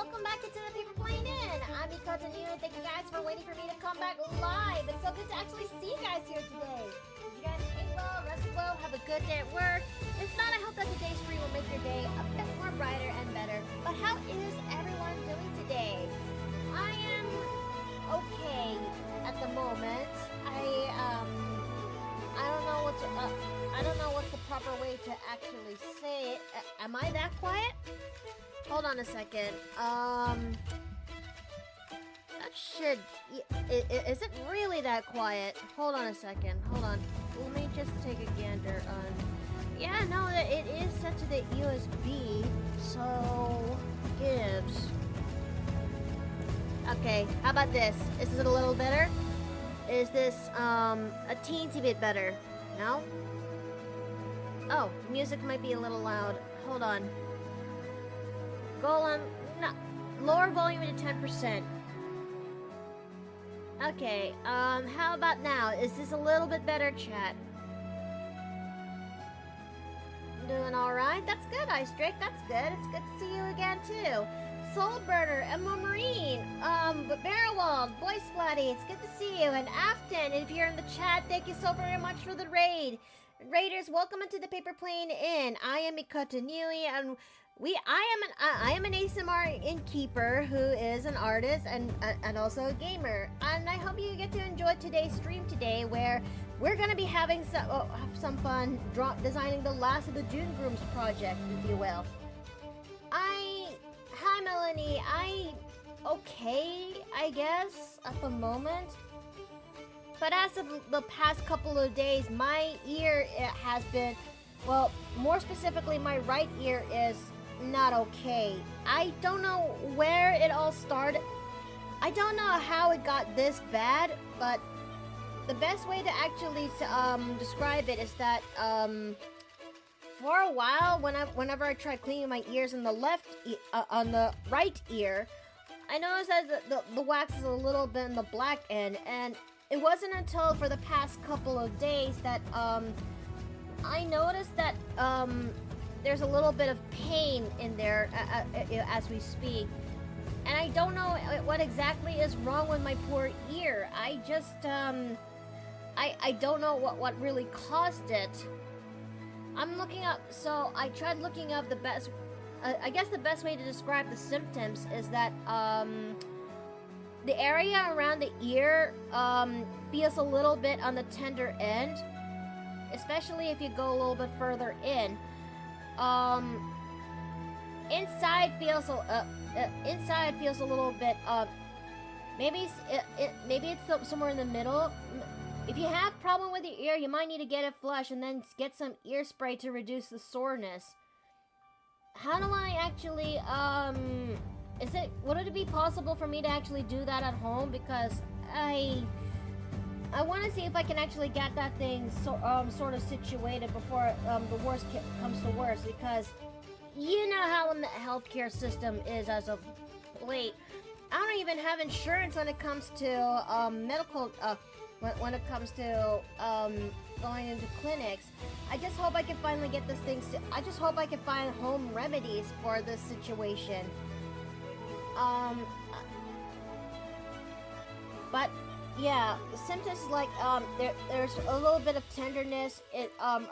welcome back into the Paper Plane Inn. I'm Mikoto New, and thank you guys for waiting for me to come back live. It's so good to actually see you guys here today. Did you guys eat well, rest well, have a good day at work? If not, I hope that today's stream will make your day a bit more brighter and better. But how is everyone doing today? I am okay at the moment. I don't know what's the proper way to actually say it. Am I that quiet? Hold on a second. That should... Is it really that quiet? Hold on a second. Hold on. Let me just take a gander on... Yeah, no, it is set to the USB. So... gives... Okay, how about this? Is it a little better? Is this, a teensy bit better? No? Oh, music might be a little loud. Hold on. Golem, no, lower volume to 10%. Okay, how about now? Is this a little bit better, chat? Doing alright? That's good, Ice Drake, that's good. It's good to see you again, too. Soulburner, Emma Marine, Barrelwald, Boy Splatty, it's good to see you. And Afton, if you're in the chat, thank you so very much for the raid. Raiders, welcome into the Paper Plane Inn. I am Mikoto Nui, and I am an ASMR innkeeper who is an artist and also a gamer. And I hope you get to enjoy today's stream today, where we're gonna be having some fun designing the last of the June Groom's project, if you will. Hi Melanie, okay, I guess, at the moment. But as of the past couple of days, my ear has been, well, more specifically, my right ear is not okay. I don't know where it all started. I don't know how it got this bad, but the best way to actually describe it is that for a while, whenever I try cleaning my ears on the right ear, I noticed that the wax is a little bit in the black end, and it wasn't until for the past couple of days that I noticed that there's a little bit of pain in there as we speak, and I don't know what exactly is wrong with my poor ear. I just I don't know what really caused it. I'm looking up, so I tried looking up the best, I guess the best way to describe the symptoms is that, the area around the ear, feels a little bit on the tender end, especially if you go a little bit further in. Inside feels a little bit, maybe it's somewhere in the middle. If you have problem with your ear, you might need to get it flushed and then get some ear spray to reduce the soreness. How do I actually, would it be possible for me to actually do that at home? Because I want to see if I can actually get that thing sort of situated before the worst comes to worst, because you know how the healthcare system is as of late. I don't even have insurance when it comes to medical when it comes to going into clinics. I just hope I can finally get this thing. I just hope I can find home remedies for this situation. But yeah, the symptoms like there's a little bit of tenderness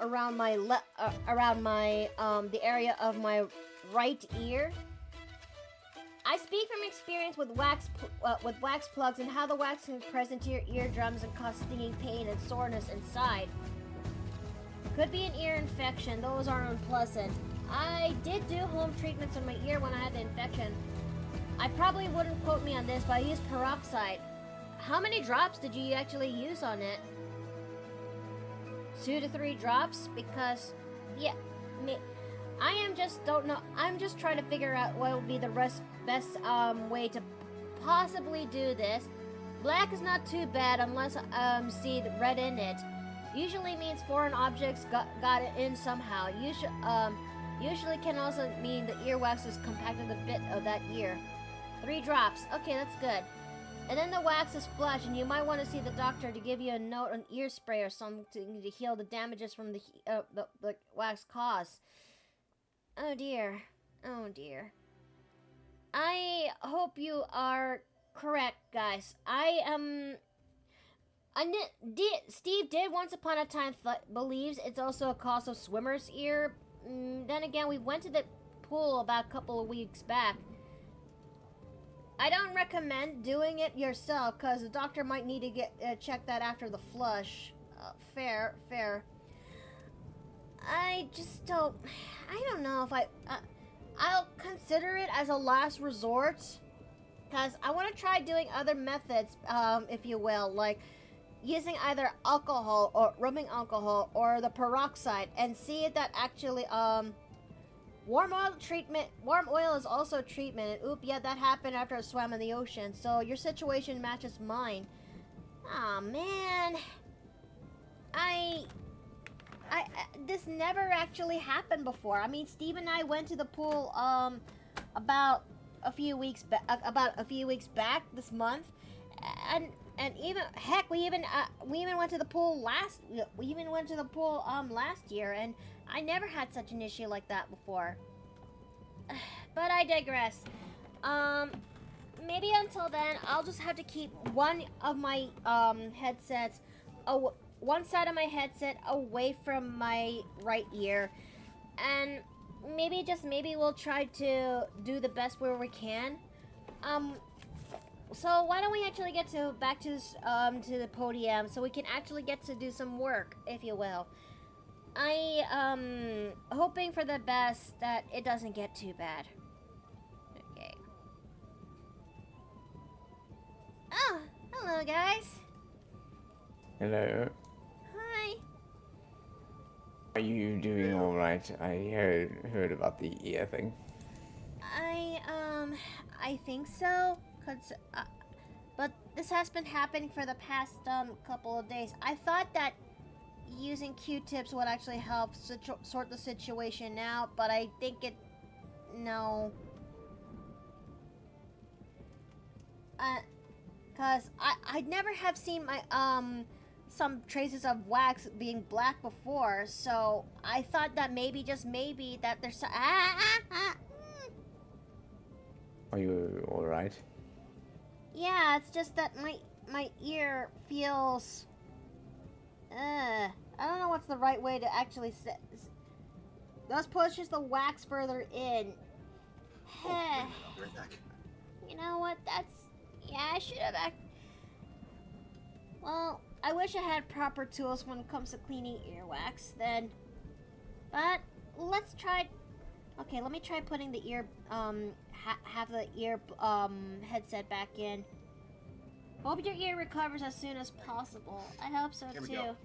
around my the area of my right ear. I speak from experience with wax plugs and how the wax can press into your eardrums and cause stinging pain and soreness inside. Could be an ear infection. Those are unpleasant. I did do home treatments on my ear when I had the infection. I probably wouldn't quote me on this, but I used peroxide. How many drops did you actually use on it? 2 to 3 drops? Because, yeah, I'm just trying to figure out what would be the best way to possibly do this. Black is not too bad unless see the red in it. Usually means foreign objects got it in somehow. Usually can also mean the earwax is compacted a bit of that ear. 3 drops. Okay, that's good. And then the wax is flushed, and you might want to see the doctor to give you a note on ear spray or something to heal the damages from the wax caused. Oh dear. Oh dear. I hope you are correct, guys. Steve did once upon a time believes it's also a cause of swimmer's ear. Then again, we went to the pool about a couple of weeks back. I don't recommend doing it yourself because the doctor might need to get check that after the flush. Fair. I just don't. I don't know if I'll consider it as a last resort because I want to try doing other methods, if you will, like using either alcohol or rubbing alcohol or the peroxide and see if that actually warm oil is also treatment, and yeah, that happened after I swam in the ocean, so your situation matches mine. Aw, man. This never actually happened before. I mean, Steve and I went to the pool about a few weeks back this month, and even heck, we even went to the pool last year, and I never had such an issue like that before. But I digress. Maybe until then, I'll just have to keep one of my headsets, one side of my headset away from my right ear, and maybe we'll try to do the best where we can. So why don't we actually get back to the podium so we can actually get to do some work, if you will. I hoping for the best that it doesn't get too bad. Okay. Oh, hello guys. Hello. Hi. Are you doing all right? I heard about the ear thing. I think so, but this has been happening for the past couple of days. I thought that using Q-tips would actually help sort the situation out, but I think no. Cause I never have seen my some traces of wax being black before, so I thought that maybe, just maybe, that there's Are you all right? Yeah, it's just that my ear feels. I don't know what's the right way to actually say. Let's push just the wax further in. I'll be right back. You know what? I should have. Well, I wish I had proper tools when it comes to cleaning earwax. Then, but let's try. Okay, let me try putting the ear have the ear headset back in. Hope your ear recovers as soon as possible. I hope so Here we too. go.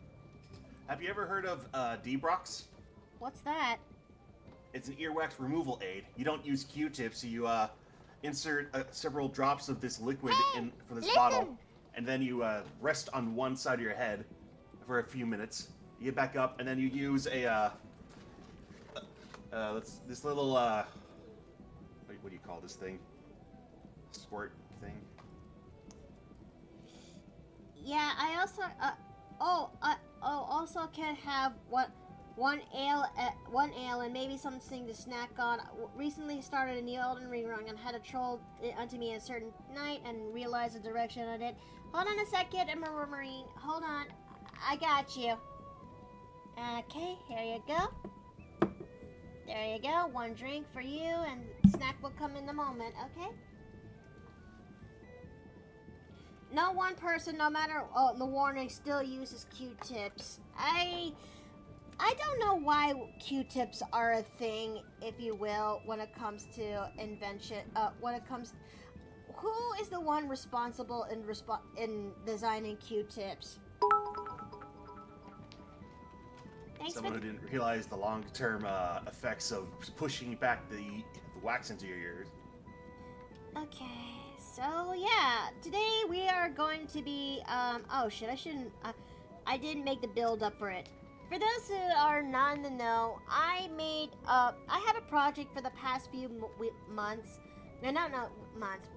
Have you ever heard of Debrox? What's that? It's an earwax removal aid. You don't use Q-tips, so you insert several drops of this liquid in from this bottle, and then you rest on one side of your head for a few minutes. You get back up, and then you use this little what do you call this thing? Squirt thing. Yeah, I also also can have one ale and maybe something to snack on. Recently started a new Elden Ring run and had a troll onto me a certain night and realized the direction I did. Hold on a second, I'm a Marine. Hold on, I got you. Okay, here you go. There you go. One drink for you, and snack will come in the moment. Okay. No one person, no matter the warning, still uses Q-tips. I don't know why Q-tips are a thing, if you will, when it comes to invention. Who is the one responsible in designing Q-tips? Thanks. Someone who didn't realize the long-term effects of pushing back the wax into your ears. Okay, so yeah, today we are going to be, oh shit, I didn't make the build up for it. For those who are not in the know, I had a project for the past few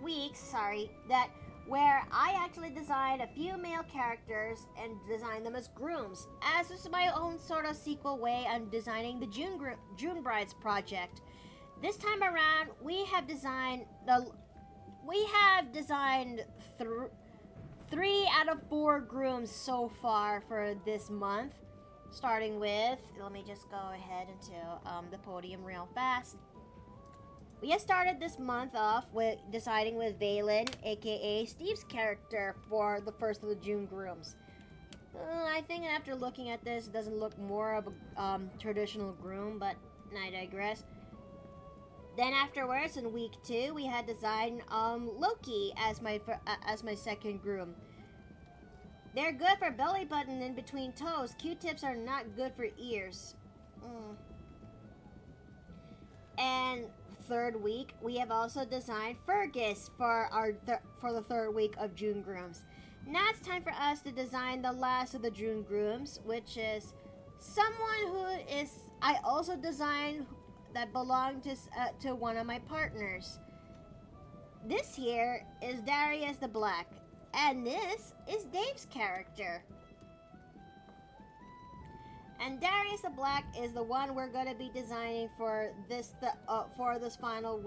weeks, where I actually designed a few male characters and designed them as grooms. As this is my own sort of sequel way, I'm designing the June Brides project. This time around, we have designed 3 out of 4 grooms so far for this month. Starting with, let me just go ahead into the podium real fast. We have started this month off with deciding with Valen, aka Steve's character, for the first of the June Grooms. I think after looking at this, it doesn't look more of a traditional groom, but I digress. Then afterwards, in week 2, we had designed Loki as my second groom. They're good for belly button in between toes. Q-tips are not good for ears. And third week, we have also designed Fergus for the third week of June Grooms. Now it's time for us to design the last of the June Grooms, which is someone who is I also designed that belonged to one of my partners. This here is Darius the Black, and this is Dave's character. And Darius the Black is the one we're going to be designing for this final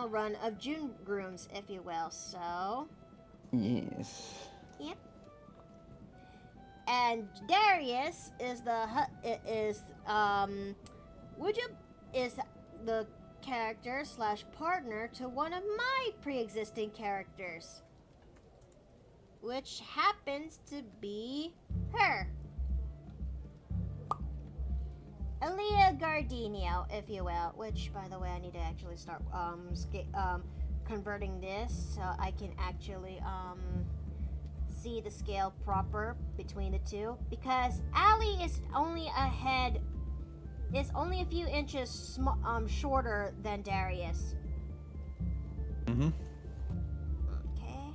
run of June Grooms, if you will. So, yes. Yep. And Darius is the character / partner to one of my pre-existing characters, which happens to be her, Aaliyah Gardino, if you will. Which, by the way, I need to actually start converting this so I can actually see the scale proper between the two, because Allie is only a few inches shorter than Darius. Mm-hmm. Okay.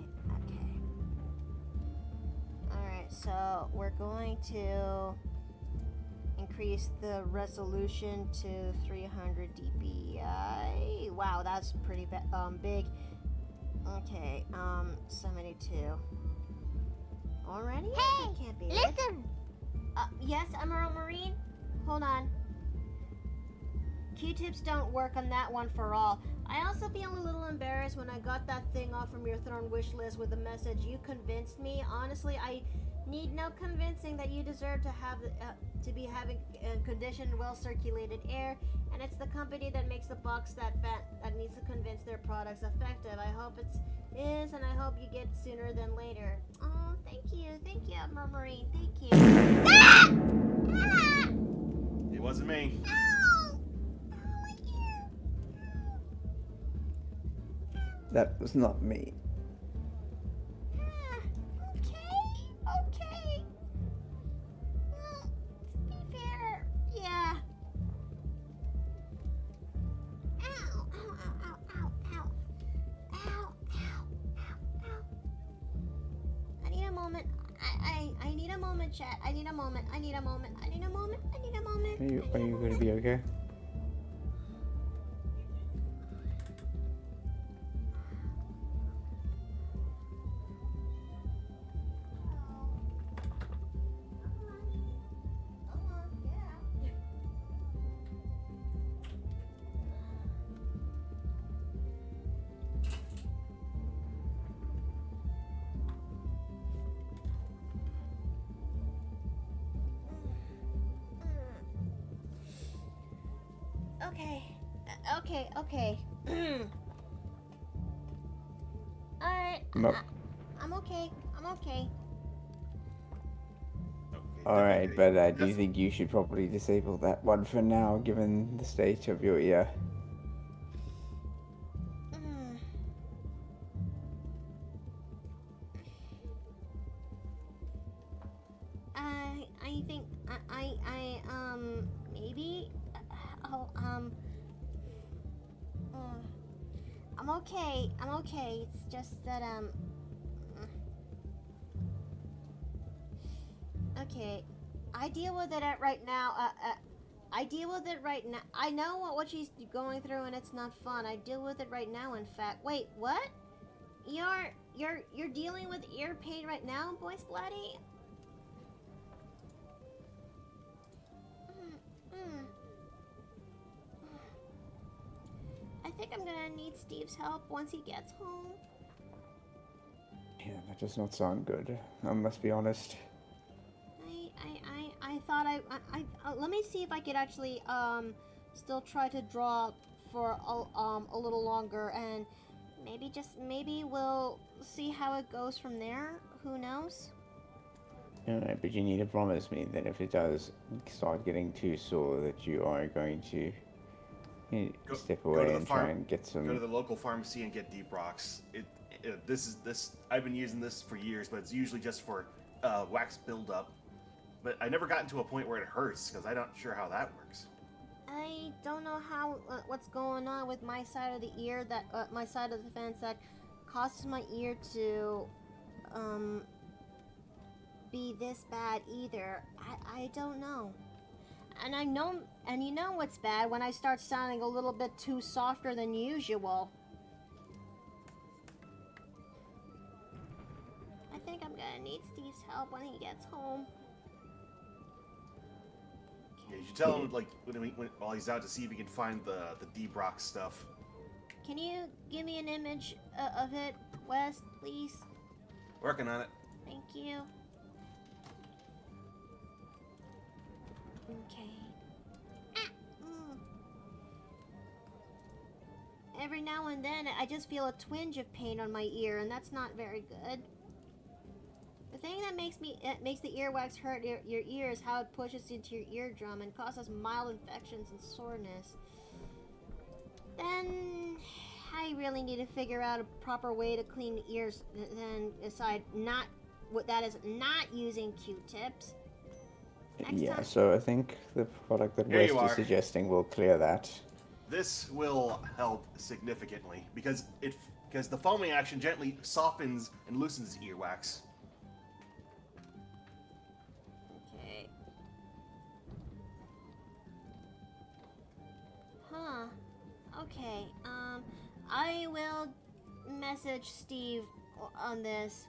Alright, so we're going to increase the resolution to 300 dpi. Wow, that's pretty big. Okay, 72. Already? Hey, That can't be it. listen. Yes, Emerald Marine? Hold on. Q-tips don't work on that one for all. I also feel a little embarrassed when I got that thing off from your Throne wish list with the message, "You convinced me." Honestly, I need no convincing that you deserve to have to be having conditioned, well-circulated air, and it's the company that makes the box that needs to convince their products effective. I hope it is, and I hope you get sooner than later. Oh, thank you, Marine, thank you. Ah! Ah! It wasn't me. Ow! My ear. That was not me. Okay. Well, to be fair, yeah. Ow. I need a moment. I need a moment, chat. I need a moment. Are you going to be okay? Okay. Alright. No. I'm okay. Alright, but do you think you should probably disable that one for now, given the state of your ear? I think maybe I'm okay. It's just that okay. I deal with it right now. I deal with it right now. I know what she's going through, and it's not fun. I deal with it right now. In fact, wait, what? You're dealing with ear pain right now, Boy Splatty? think I'm gonna need Steve's help once he gets home. Yeah, that does not sound good. I must be honest. I thought let me see if I could actually still try to draw for a little longer, and maybe we'll see how it goes from there. Who knows? Alright, but you need to promise me that if it does start getting too sore, that you are going to step Go away to the and farm. try and get some. Go to the local pharmacy and get deep rocks. This I've been using this for years, but it's usually just for wax buildup. But I never gotten to a point where it hurts because I'm not sure how that works. I don't know what's going on with my side of the ear my side of the fence that causes my ear to be this bad either. I don't know. And you know what's bad when I start sounding a little bit too softer than usual. I think I'm gonna need Steve's help when he gets home. Yeah, you should tell him like while he's out to see if he can find the deep rock stuff. Can you give me an image of it, Wes, please? Working on it. Thank you. Okay. Every now and then, I just feel a twinge of pain on my ear, and that's not very good. The thing that makes the earwax hurt your ear is how it pushes into your eardrum and causes mild infections and soreness. Then I really need to figure out a proper way to clean the ears. Then aside not using Q-tips. So I think the product that Here West you is are. suggesting will clear that. This will help significantly because the foaming action gently softens and loosens the earwax. Okay. Huh. Okay. I will message Steve on this.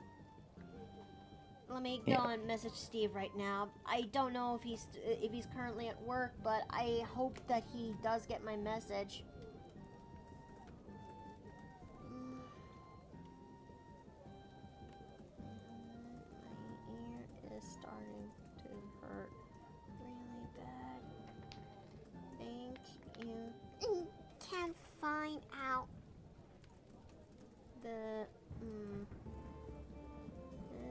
Let me go and message Steve right now. I don't know if he's currently at work, but I hope that he does get my message. My ear is starting to hurt really bad. Thank you. Can't find out the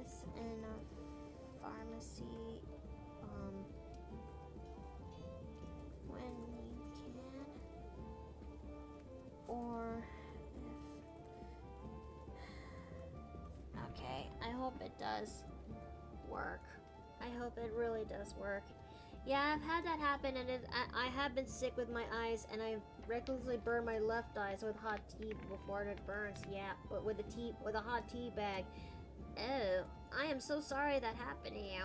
this in a pharmacy when you can, or if okay, I hope it does work. I hope it really does work. Yeah, I've had that happen, and I have been sick with my eyes, and I've recklessly burned my left eye with hot tea before it burns. Yeah, but with a hot tea bag. Oh, I am so sorry that happened to you.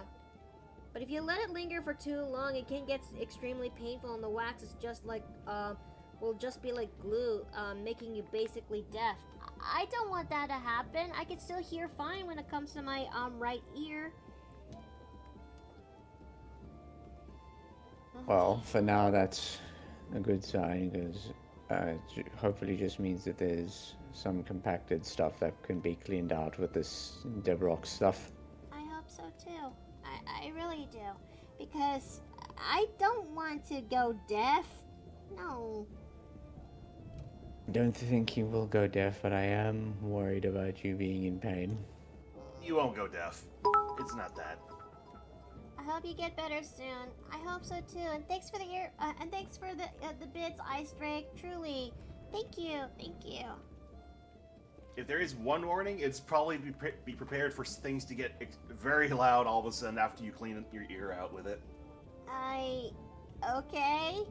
But if you let it linger for too long, it can get extremely painful, and the wax is just like will just be like glue, making you basically deaf. I don't want that to happen. I can still hear fine when it comes to my right ear. Well, for now, that's a good sign because it hopefully just means that there's some compacted stuff that can be cleaned out with this Debrock stuff. I hope so too. I really do. Because I don't want to go deaf. No. Don't think you will go deaf, but I am worried about you being in pain. You won't go deaf. It's not that. I hope you get better soon. I hope so too. And thanks for the bits, Ice Drake. Truly, thank you. If there is one warning, it's probably be prepared for things to get very loud all of a sudden after you clean your ear out with it. Okay.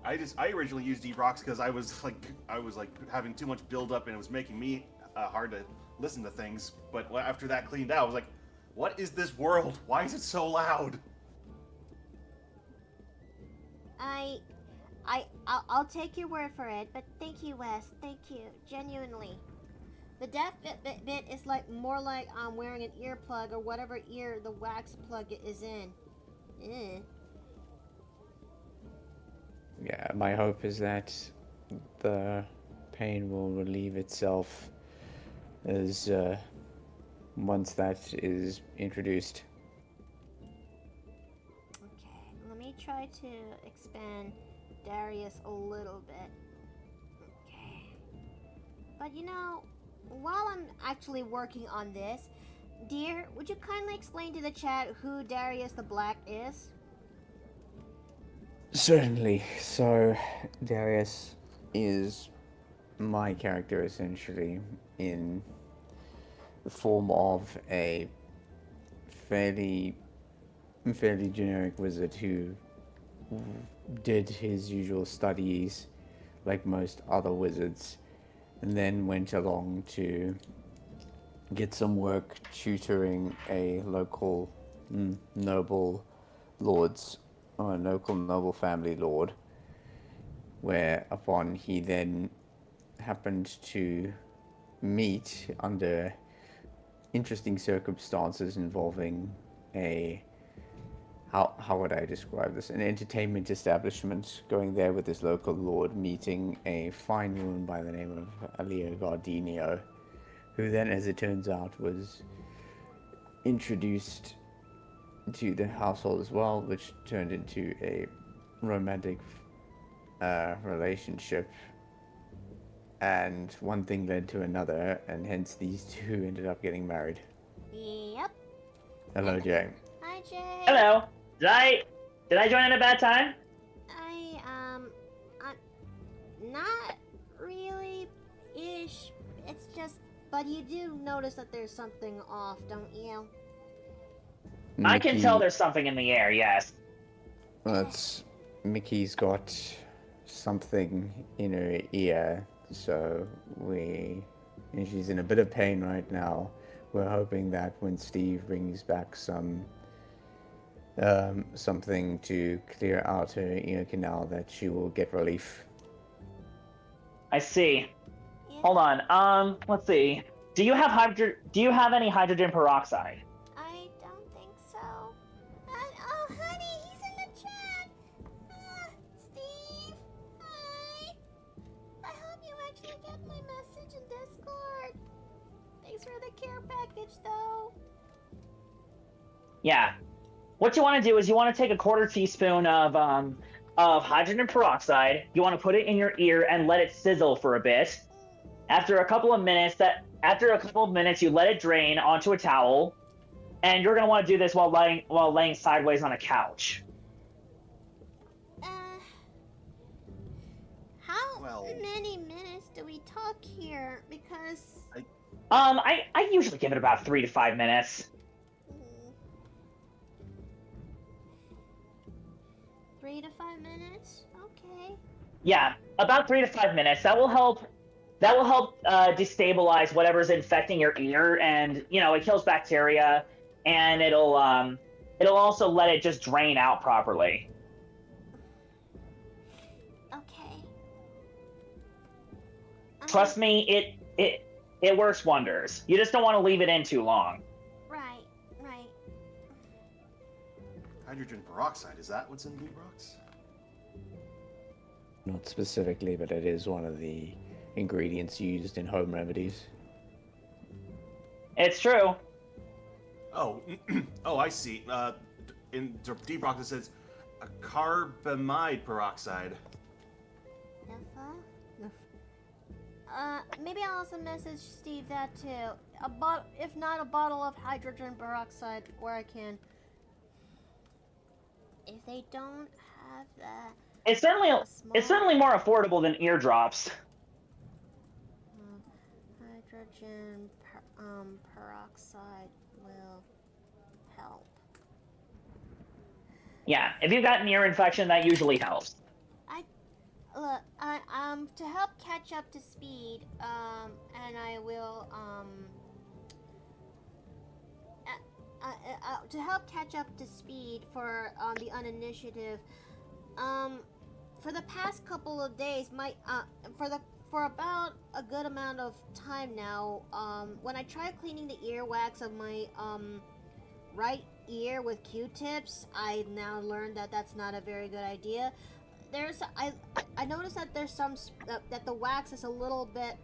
I originally used deep rocks because I was like having too much buildup and it was making me hard to listen to things. But after that cleaned out, I was like, what is this world? Why is it so loud? I'll take your word for it, but thank you, Wes. Thank you, genuinely. The deaf bit is more like wearing an earplug or whatever ear the wax plug is in. Yeah, my hope is that the pain will relieve itself as once that is introduced. Okay, let me try to expand Darius a little bit. Okay. But while I'm actually working on this, dear, would you kindly explain to the chat who Darius the Black is? Certainly. So, Darius is my character essentially in the form of a fairly fairly generic wizard who did his usual studies like most other wizards and then went along to get some work tutoring a local noble lord's or a local noble family lord, whereupon he then happened to meet under interesting circumstances involving a how would I describe this? An entertainment establishment, going there with his local lord, meeting a fine woman by the name of Alia Gardinio, who then, as it turns out, was introduced to the household as well, which turned into a romantic relationship. And one thing led to another, and hence these two ended up getting married. Yep. Hello, And Jay. hi, Jay. Hello. Did I join at a bad time? I not really ish. It's just, but you do notice that there's something off, don't you? I can tell Mickey, there's something in the air, yes. it's Mickey's got something in her ear, so and she's in a bit of pain right now. We're hoping that when Steve brings back something to clear out her ear canal, that she will get relief. I see. Yeah. Hold on. Let's see. Do you have any hydrogen peroxide? I don't think so. Oh, honey, he's in the chat. Steve, hi. I hope you actually get my message in Discord. Thanks for the care package, though. Yeah. What you want to do is you want to take a quarter teaspoon of hydrogen peroxide. You want to put it in your ear and let it sizzle for a bit. After a couple of minutes, you let it drain onto a towel, and you're gonna want to do this while laying sideways on a couch. Uh, how Well- many minutes do we talk here? Because I usually give it about 3 to 5 minutes. 3 to 5 minutes. Okay. Yeah, about 3 to 5 minutes. That will help. Destabilize whatever's infecting your ear, and it kills bacteria, and it'll also let it just drain out properly. Okay. Trust me, it works wonders. You just don't want to leave it in too long. Right. Hydrogen peroxide, is that what's in Debrox? Not specifically, but it is one of the ingredients used in home remedies. It's true. Oh, oh, I see. In Debrox it says a carbamide peroxide. Maybe I'll also message Steve that too. If not a bottle of hydrogen peroxide, where I can. If they don't have that, It's certainly more affordable than eardrops. hydrogen peroxide will help. Yeah, if you've got an ear infection, that usually helps. To help catch up to speed, and I will, to help catch up to speed for, the uninitiative, for the past couple of days, for about a good amount of time now, when I try cleaning the earwax of my, right ear with Q-tips, I now learned that that's not a very good idea. there's I noticed that there's some that the wax is a little bit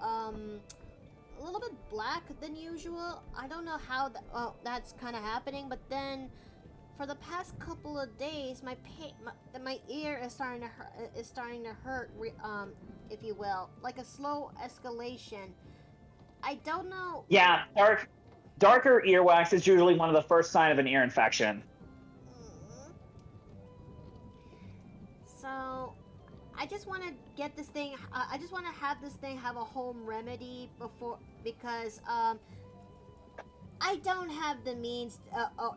black than usual. I don't know how that's kind of happening, but then for the past couple of days, my ear is starting to hurt. If you will, like a slow escalation. I don't know. Yeah, darker earwax is usually one of the first signs of an ear infection. So, I just want to get this thing. I just want to have this thing have a home remedy because I don't have the means,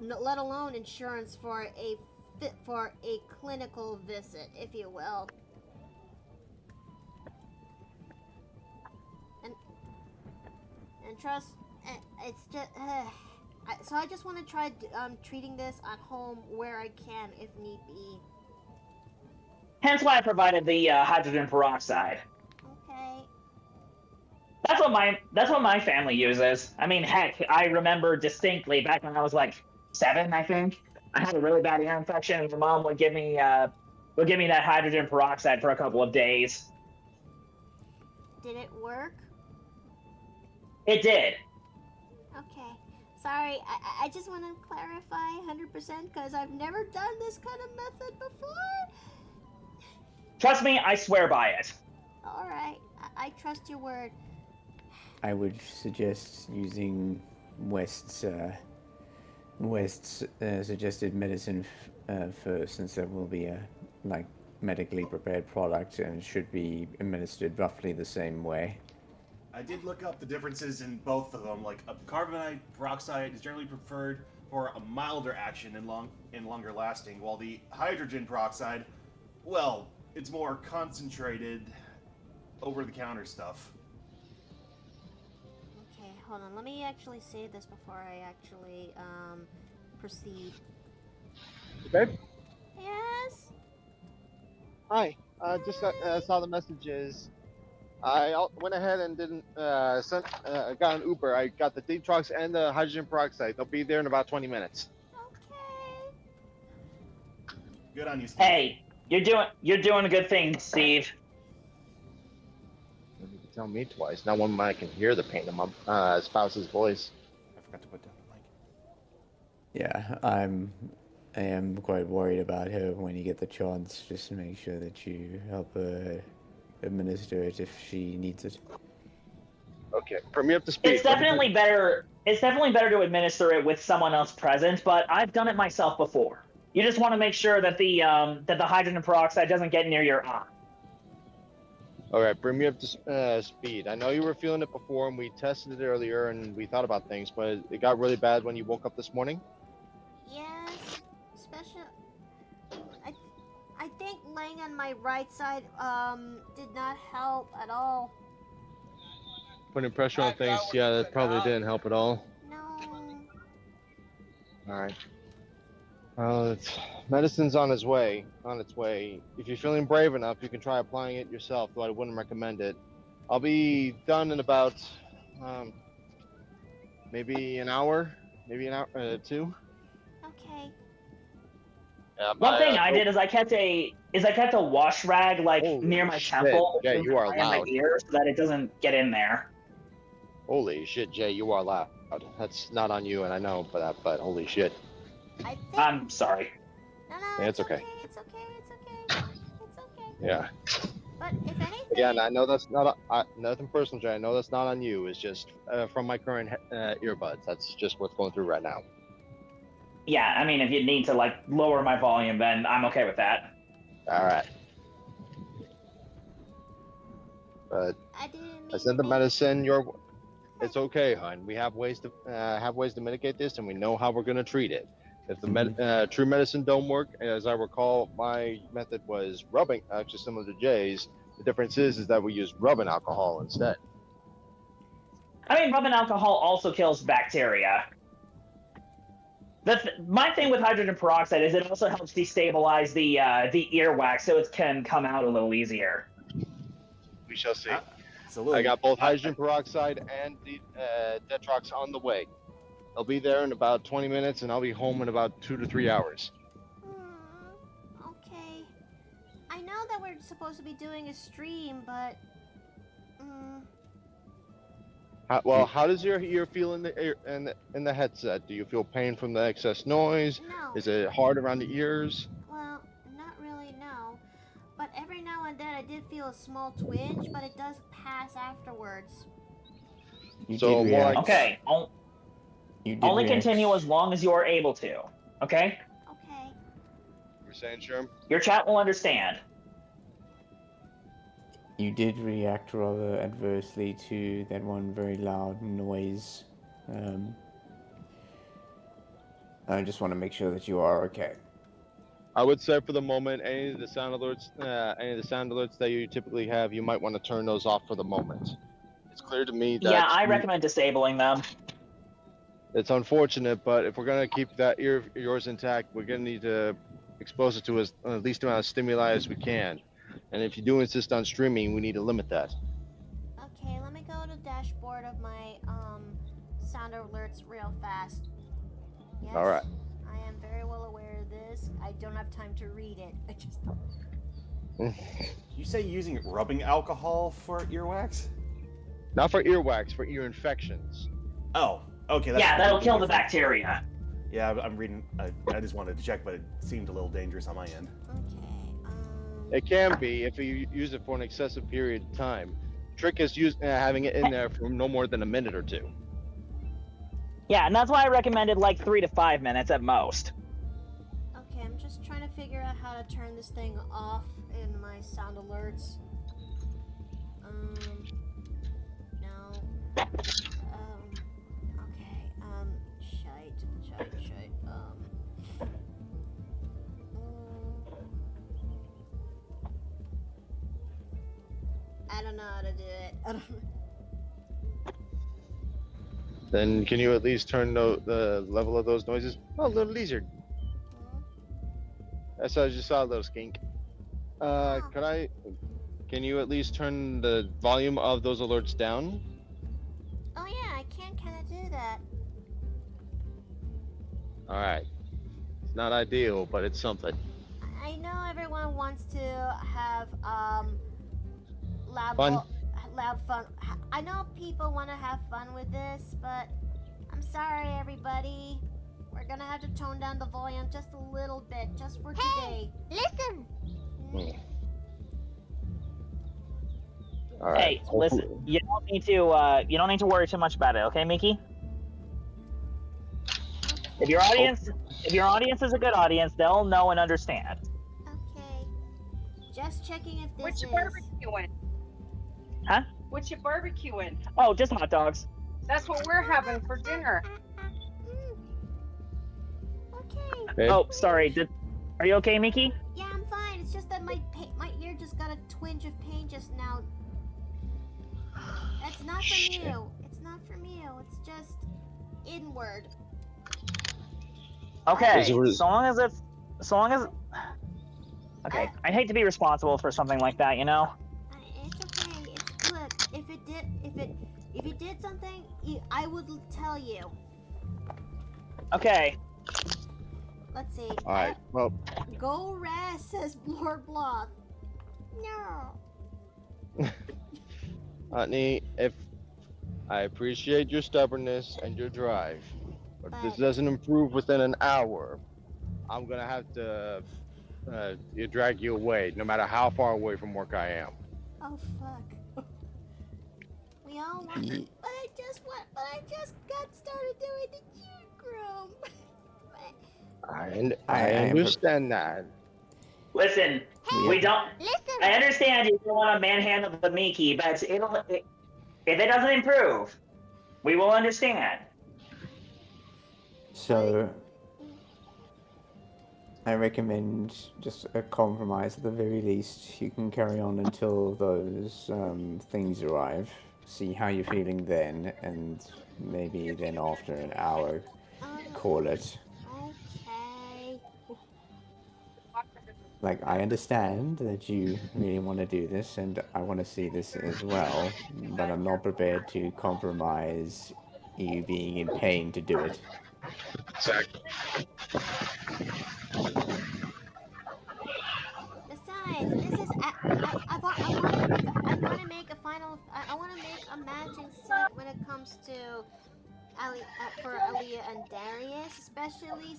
let alone insurance for a clinical visit, if you will. And trust, it's just. So I just want to try treating this at home where I can, if need be. Hence why I provided the hydrogen peroxide. Okay. That's what my family uses. I mean, heck, I remember distinctly back when I was like 7, I think. I had a really bad ear infection, and my mom would give me that hydrogen peroxide for a couple of days. Did it work? It did. Okay. Sorry, I just want to clarify 100% because I've never done this kind of method before. Trust me, I swear by it. All right, I trust your word. I would suggest using West's suggested medicine first, since that will be a medically prepared product and should be administered roughly the same way. I did look up the differences in both of them. Like, carbonate peroxide is generally preferred for a milder action and longer lasting, while the hydrogen peroxide, well, it's more concentrated, over-the-counter stuff. Okay, hold on. Let me actually say this before I actually proceed. Babe? Yes? Hi. Just saw the messages. I went ahead and didn't got an Uber. I got the detox and the hydrogen peroxide. They'll be there in about 20 minutes. Okay. Good on you, Steve. Hey, you're doing a good thing, Steve. You can tell me twice. Now one I can hear the pain in my spouse's voice. I forgot to put down the mic. Yeah, I am quite worried about her. When you get the chance, just make sure that you help her administer it if she needs it. Okay, bring me up to speed. It's definitely better to administer it with someone else present, but I've done it myself before. You just want to make sure that the hydrogen peroxide doesn't get near your eye. All right, bring me up to speed. I know you were feeling it before, and we tested it earlier, and we thought about things, but it got really bad when you woke up this morning. Yes. I think laying on my right side did not help at all. Putting pressure on things, yeah, that probably didn't help at all. No. All right. Well, medicine's on its way. If you're feeling brave enough, you can try applying it yourself, though I wouldn't recommend it. I'll be done in about maybe an hour, two. Okay. Yeah, One thing I did is I kept a wash rag near my shit. temple, Yeah, you are in my loud. ear, so that it doesn't get in there. Holy shit, Jay, you are loud. That's not on you, and I know for that, but holy shit. I think. I'm sorry. No, Yeah, it's okay. It's okay. Yeah. But if anything. Again, I know that's not nothing personal, Jay. I know that's not on you. It's just from my current earbuds. That's just what's going through right now. Yeah, I mean, if you need to lower my volume, then I'm okay with that. All right. But I didn't mean I sent the to medicine. It's okay, hon. We have ways to mitigate this, and we know how we're gonna treat it. If the true medicine don't work, as I recall, my method was rubbing, actually similar to Jay's. The difference is that we use rubbing alcohol instead. I mean, rubbing alcohol also kills bacteria. My thing with hydrogen peroxide is it also helps destabilize the earwax so it can come out a little easier. We shall see. Absolutely. I got both hydrogen peroxide and the Detrox on the way. I'll be there in about 20 minutes, and I'll be home in about 2 to 3 hours. Okay. I know that we're supposed to be doing a stream, but How does your ear feel in the ear in the headset? Do you feel pain from the excess noise? no. Is it hard around the ears? Well, not really, no. But every now and then I did feel a small twinge, but it does pass afterwards. You So, did more react. like- Okay. You did Only react. continue as long as you are able to. Okay. Okay. You were saying, Sherm? Your chat will understand. You did react rather adversely to that one very loud noise. I just want to make sure that you are okay. I would say for the moment, any of the sound alerts that you typically have, you might want to turn those off for the moment. It's clear to me that Yeah, I recommend disabling them. it's unfortunate, but if we're gonna keep that ear of yours intact, we're gonna need to expose it to the least amount of stimuli as we can. And if you do insist on streaming, we need to limit that. Okay, let me go to the dashboard of my sound alerts real fast. Yes, All right. I am very well aware of this. I don't have time to read it. I just You say using rubbing alcohol for earwax? Not for earwax, for ear infections. Oh, okay. Yeah, that'll kill the bacteria. Yeah, I'm reading. I just wanted to check, but it seemed a little dangerous on my end. okay. It can be if you use it for an excessive period of time. Trick is having it in there for no more than a minute or two. Yeah, and that's why I recommended like 3 to 5 minutes at most. Okay, I'm just trying to figure out how to turn this thing off in my sound alerts. No. Okay. Shite. I don't know how to do it. I don't know. Then can you at least turn the level of those noises? Oh, little lizard. That's I just saw a little skink. Can you at least turn the volume of those alerts down? Oh yeah, I can kind of do that. All right. It's not ideal, but it's something. I know everyone wants to have loud Fun. loud fun. I know people want to have fun with this, but I'm sorry, everybody. We're gonna have to tone down the volume just a little bit, just for today. Listen. All right. Hey, listen, you don't need to worry too much about it, okay, Mickey? If your audience is a good audience, they'll know and understand. Okay. Just checking if this What's is. your barbecuing? Huh? What's your barbecuing? Oh, just hot dogs. That's what we're having for dinner. Okay. Okay. Oh, sorry. Are you okay, Mickey? Yeah, I'm fine. It's just that my ear just got a twinge of pain just now. It's not from you. It's not from you. It's just inward. Okay. Is it- So long as. Okay, I'd hate to be responsible for something like that, you know. It's okay. It's look. If it did something, I would tell you. Okay. Let's see. All right. Well, Go rest, says Lord Bloth. No. Honey, if I appreciate your stubbornness and your drive, but if this doesn't improve within an hour, I'm gonna have to drag you away, no matter how far away from work I am. Oh fuck. We all want. Ye- But I just got started doing the June Groom. I understand that. Listen, we don't. Listen. I understand you don't want to manhandle the Mickey, but if it doesn't improve, we will understand. So, I recommend just a compromise at the very least. You can carry on until those things arrive. See how you're feeling then, and maybe then after an hour, call it. Okay. Like, I understand that you really want to do this, and I want to see this as well, but I'm not prepared to compromise you being in pain to do it. Exactly. Besides, this is I want to make a matching set when it comes to for Aaliyah and Darius, especially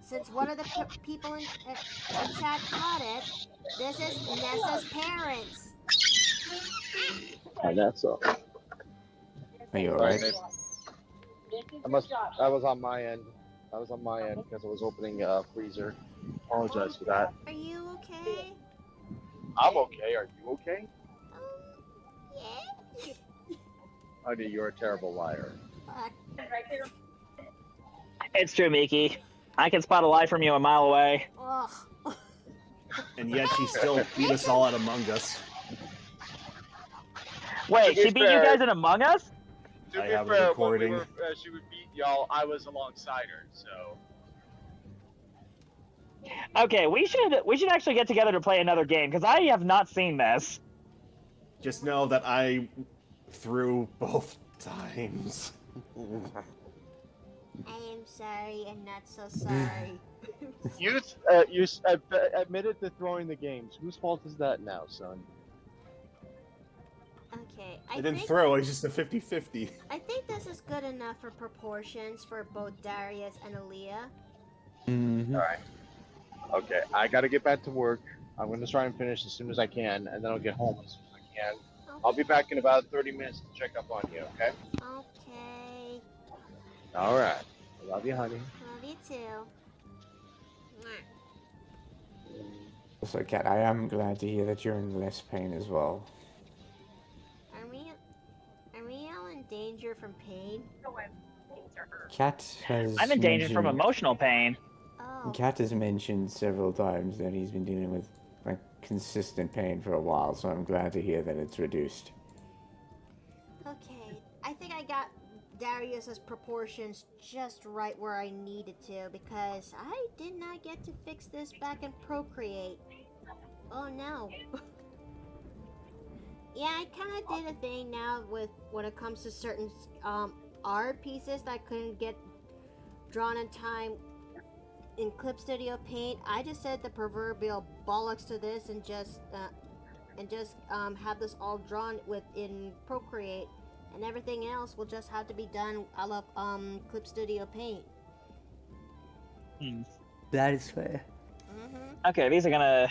since one of the people in chat caught it. This is Nessa's parents. And that's all. Are you Sorry, alright? Nick. That was on my end. That was on my end because I was opening a freezer. Apologize for that. Are you okay? I'm okay. Are you okay? Yeah. Honey, you're a terrible liar. Fuck. It's true, Miki. I can spot a lie from you a mile away. Ugh. And yet she still beat us all at Among Us. Wait, To be she beat you fair- guys in Among Us? To I be have a fair, when recording. she would beat y'all, I was alongside her, so. Okay, we should actually get together to play another game because I have not seen this. Just know that I threw both times. I am sorry and not so sorry. You admitted to throwing the games. Whose fault is that now, son? Okay, I didn't throw, it's just a 50-50. I think this is good enough for proportions for both Darius and Aaliyah. Mm-hmm. All right. Okay, I gotta get back to work. I'm gonna try and finish as soon as I can, and then I'll get home as soon as I can. Okay. I'll be back in about 30 minutes to check up on you, okay? Okay. All right. I love you, honey. Love you too. Mwah. Also, Kat, I am glad to hear that you're in less pain as well. Are we all in danger from pain? Kat has I'm in danger from mentioned- emotional pain. Oh. Kat has mentioned several times that he's been dealing with like consistent pain for a while, so I'm glad to hear that it's reduced. Okay. I think I got Darius's proportions just right where I needed to because I did not get to fix this back in Procreate. Oh no. Yeah, I kind of did a thing now with when it comes to certain art pieces that couldn't get drawn in time in Clip Studio Paint. I just said the proverbial bollocks to this and just have this all drawn within Procreate, and everything else will just have to be done out of Clip Studio Paint. That is fair. Mm-hmm. Okay, these are gonna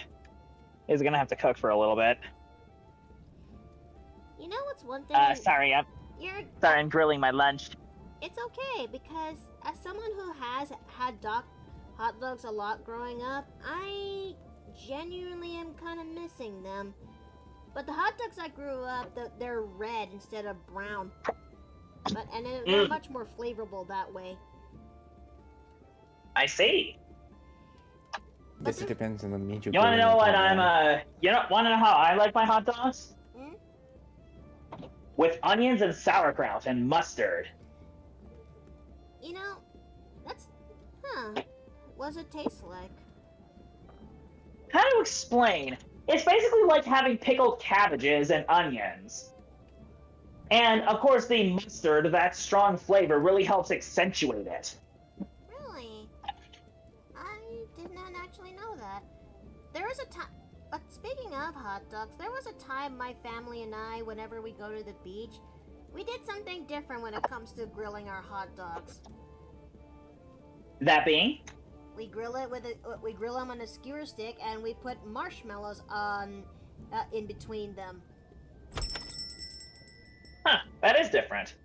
have to cook for a little bit. You know what's one thing? Sorry, I'm grilling my lunch. It's okay because as someone who has had hot dogs a lot growing up, I genuinely am kind of missing them. But the hot dogs I grew up, they're red instead of brown. And they're much more flavorful that way. I see. Guess it depends on the meat you're You want to know what grilling, I'm want to know how I like my hot dogs? Hmm? With onions and sauerkraut and mustard. You know, what does it taste like? How to explain? It's basically like having pickled cabbages and onions. And of course the mustard, that strong flavor, really helps accentuate it. Really? I did not actually know that. There was a time, but speaking of hot dogs, there was a time my family and I, whenever we go to the beach, we did something different when it comes to grilling our hot dogs. That being? We grill them on a skewer stick, and we put marshmallows on in between them. Huh, that is different.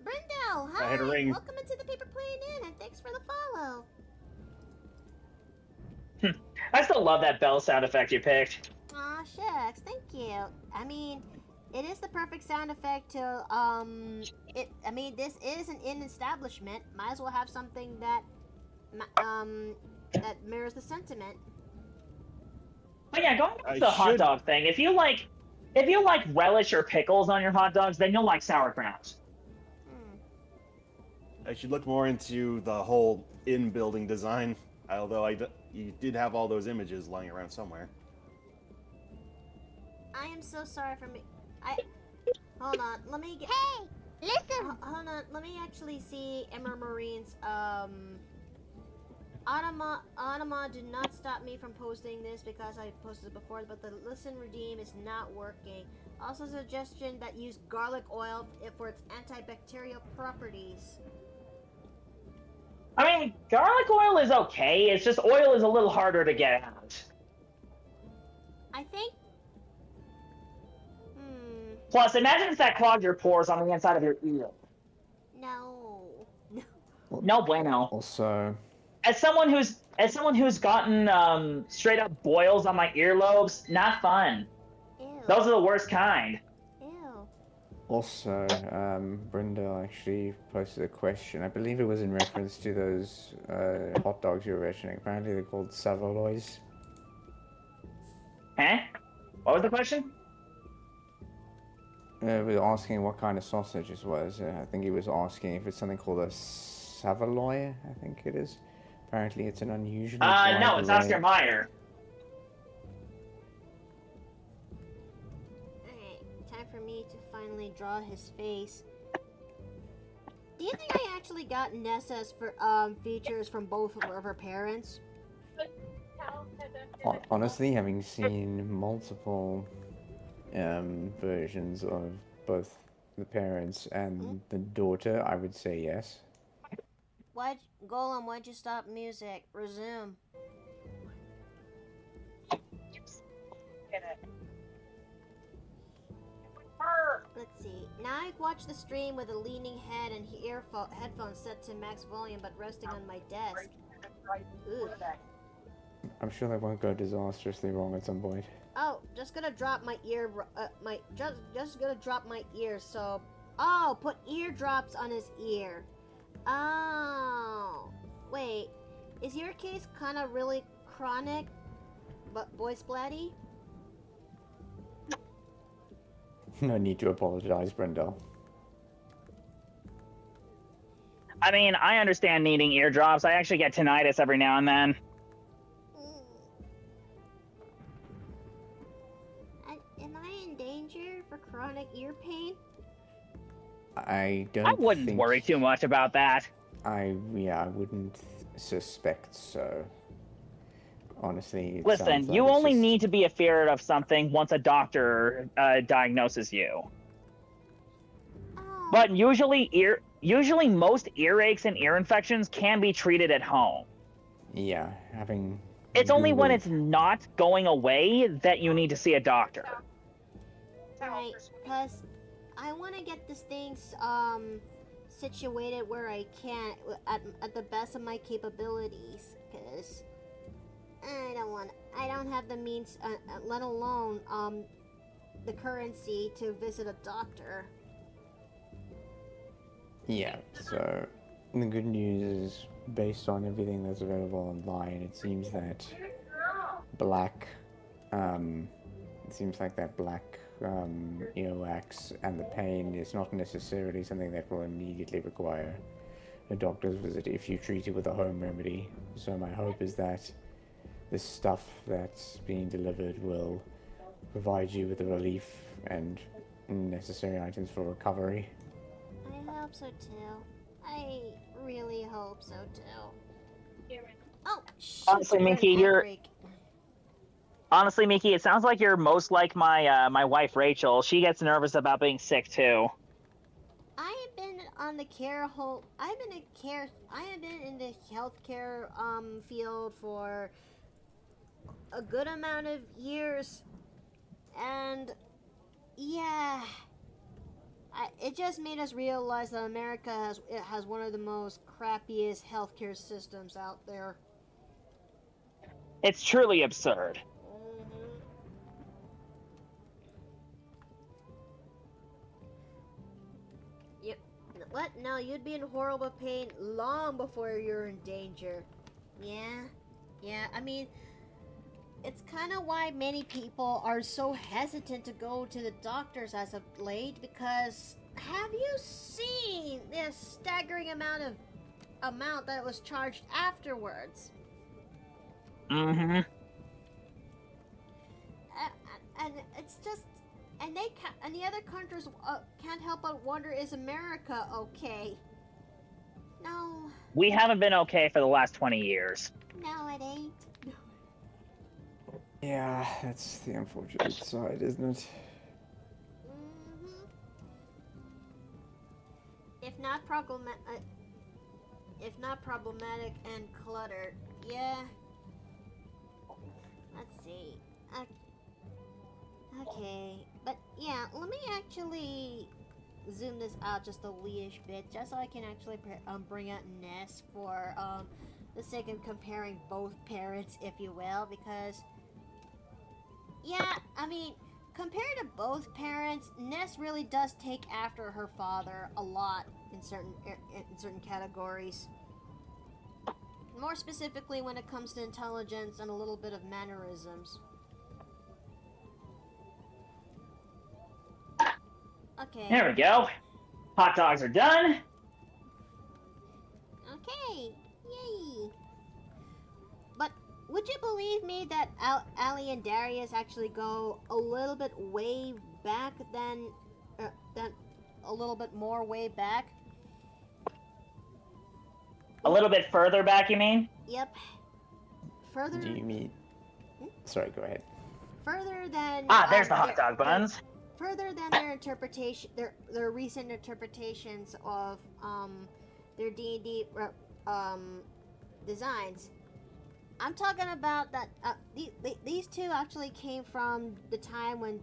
Brindle, hi! I had a ring. Welcome into the Paper Plane Inn, and thanks for the follow. I still love that bell sound effect you picked. Aw, shucks, thank you. I mean, it is the perfect sound effect to, this is an inn establishment. Might as well have something that mirrors the sentiment. But yeah, going back I to the hot should- dog thing, if you like relish or pickles on your hot dogs, then you'll like sauerkraut. I should look more into the whole in-building design, although you did have all those images lying around somewhere. I am so sorry for me. Hold on, let me get. Hey, listen. Hold on, let me actually see Emma Marine's Anima, do not stop me from posting this because I posted it before, but the listen redeem is not working. Also, suggestion that use garlic oil for its antibacterial properties. I mean, garlic oil is okay. It's just oil is a little harder to get out. I think. Hmm. Plus, imagine if that clogged your pores on the inside of your ear. No. No bueno. Also, As someone who's gotten straight up boils on my earlobes, not fun. Ew. Those are the worst kind. Ew. Brenda actually posted a question. I believe it was in reference to those hot dogs you were mentioning. Apparently they're called Savalois. Huh? What was the question? We were asking what kind of sausage it was. I think he was asking if it's something called a Savaloy, I think it is. Apparently it's an unusually wide No, it's Oscar Mayer. Alright, time for me to finally draw his face. Do you think I actually got Nessa's for features from both of her parents? Honestly, having seen multiple versions of both the parents and the daughter, I would say yes. Golem, why'd you stop music? Resume. Let's see. Now I watch the stream with a leaning head and headphones set to max volume but resting on my desk. Oof. I'm sure that won't go disastrously wrong at some point. Oh, just gonna drop my ear. Just gonna drop my ear. So, oh, put eardrops on his ear. Oh, wait. Is your case kind of really chronic, but boy splatty? No need to apologize, Brenda. I mean, I understand needing eardrops. I actually get tinnitus every now and then. Am I in danger for chronic ear pain? I wouldn't worry too much about that. I wouldn't suspect so. Honestly, it Listen, sounds like you it's only just... need to be afraid of something once a doctor diagnoses you. Oh. But usually most earaches and ear infections can be treated at home. Yeah, having... It's only when Googled- it's not going away that you need to see a doctor. Right, because I want to get this thing situated where I can at the best of my capabilities. Because I don't have the means, let alone the currency to visit a doctor. Yeah, so the good news is, based on everything that's available online, it seems that black earwax and the pain is not necessarily something that will immediately require a doctor's visit if you treat it with a home remedy. So my hope is that the stuff that's being delivered will provide you with the relief and necessary items for recovery. I hope so too. I really hope so too. Oh, shoot, Honestly, Minky, Honestly, Miki, it sounds like you're most like my wife Rachel. She gets nervous about being sick too. I have been on the care home. I have been in the healthcare field for a good amount of years, and yeah, it just made us realize that America has one of the most crappiest healthcare systems out there. It's truly absurd. Yep. What? No, you'd be in horrible pain long before you're in danger. Yeah. I mean, it's kind of why many people are so hesitant to go to the doctors as of late, because have you seen the staggering amount that was charged afterwards? Mm-hmm. And it's just, and the other countries can't help but wonder, is America okay? No, We haven't been okay for the last 20 years. No, it ain't. Yeah, that's the unfortunate side, isn't it? Mm-hmm. If not problematic and cluttered, yeah. Let's see. Okay, but yeah, let me actually zoom this out just a leeish bit, just so I can actually bring out Ness for the sake of comparing both parents, if you will, because yeah, I mean, compared to both parents, Ness really does take after her father a lot in certain categories. More specifically, when it comes to intelligence and a little bit of mannerisms. Okay. There we go. Hot dogs are done. Okay. Yay. But would you believe me that Ali and Darius actually go a little bit way back than a little bit more way back? A little bit further back, you mean? Yep. Further. Do you mean? Sorry, go ahead. Further than. There's the hot dog buns. Further than their interpretation, their recent interpretations of their D&D designs. I'm talking about that. These two actually came from the time when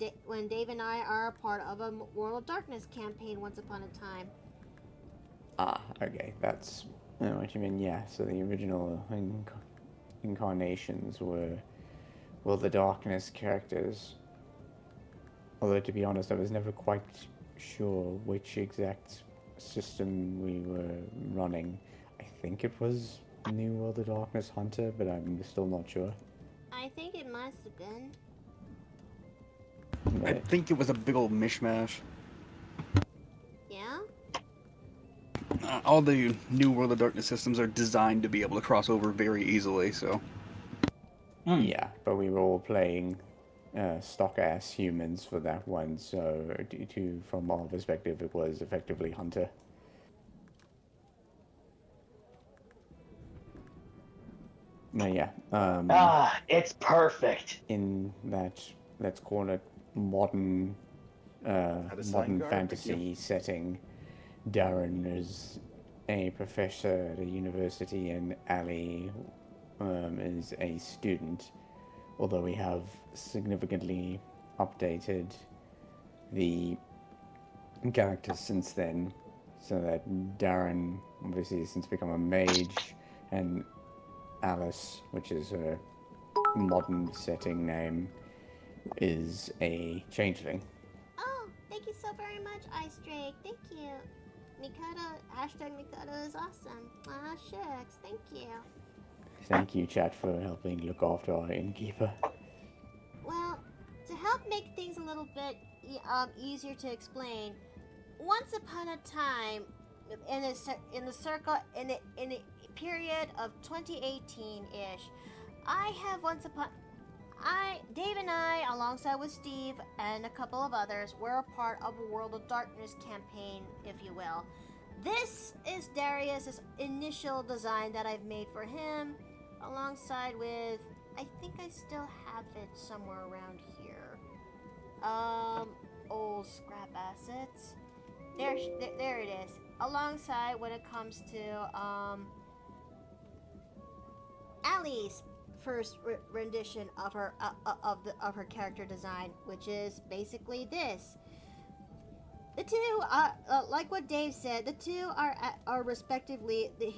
Dave and I are a part of a World of Darkness campaign once upon a time. Okay, that's what you mean. Yeah, so the original incarnations were, well, the Darkness characters. Although, to be honest, I was never quite sure which exact system we were running. I think it was New World of Darkness Hunter, but I'm still not sure. I think it must have been. I think it was a big old mishmash. Yeah? All the New World of Darkness systems are designed to be able to cross over very easily, so... Yeah, but we were all playing stock-ass humans for that one, so from our perspective, it was effectively Hunter. But yeah, It's perfect. in that, let's call it modern fantasy setting, Darren is a professor at a university and Ali is a student, although we have significantly updated the characters since then, so that Darren obviously has since become a mage, and Alice, which is her modern setting name, is a changeling. Oh, thank you so very much, Ice Drake. Thank you. Mikado, #Mikado is awesome. Ah, shucks. Thank you. Thank you, chat, for helping look after our innkeeper. Well, to help make things a little bit easier to explain, once upon a time, in a period of 2018-ish, Dave and I, alongside with Steve and a couple of others, were a part of a World of Darkness campaign, if you will. This is Darius' initial design that I've made for him, alongside with, I think I still have it somewhere around here. Old scrap assets. There it is. Alongside when it comes to, Allie's first rendition of her of her character design, which is basically this. The two, like what Dave said, the two are respectively the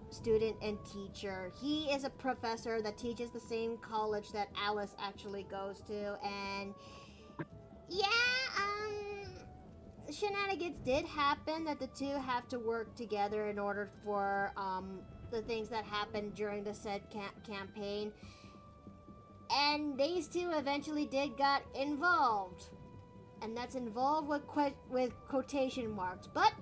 student and teacher. He is a professor that teaches the same college that Alice actually goes to, and yeah, shenanigans did happen that the two have to work together in order for the things that happened during the said campaign, and these two eventually did got involved. And that's involved with quotation marks. But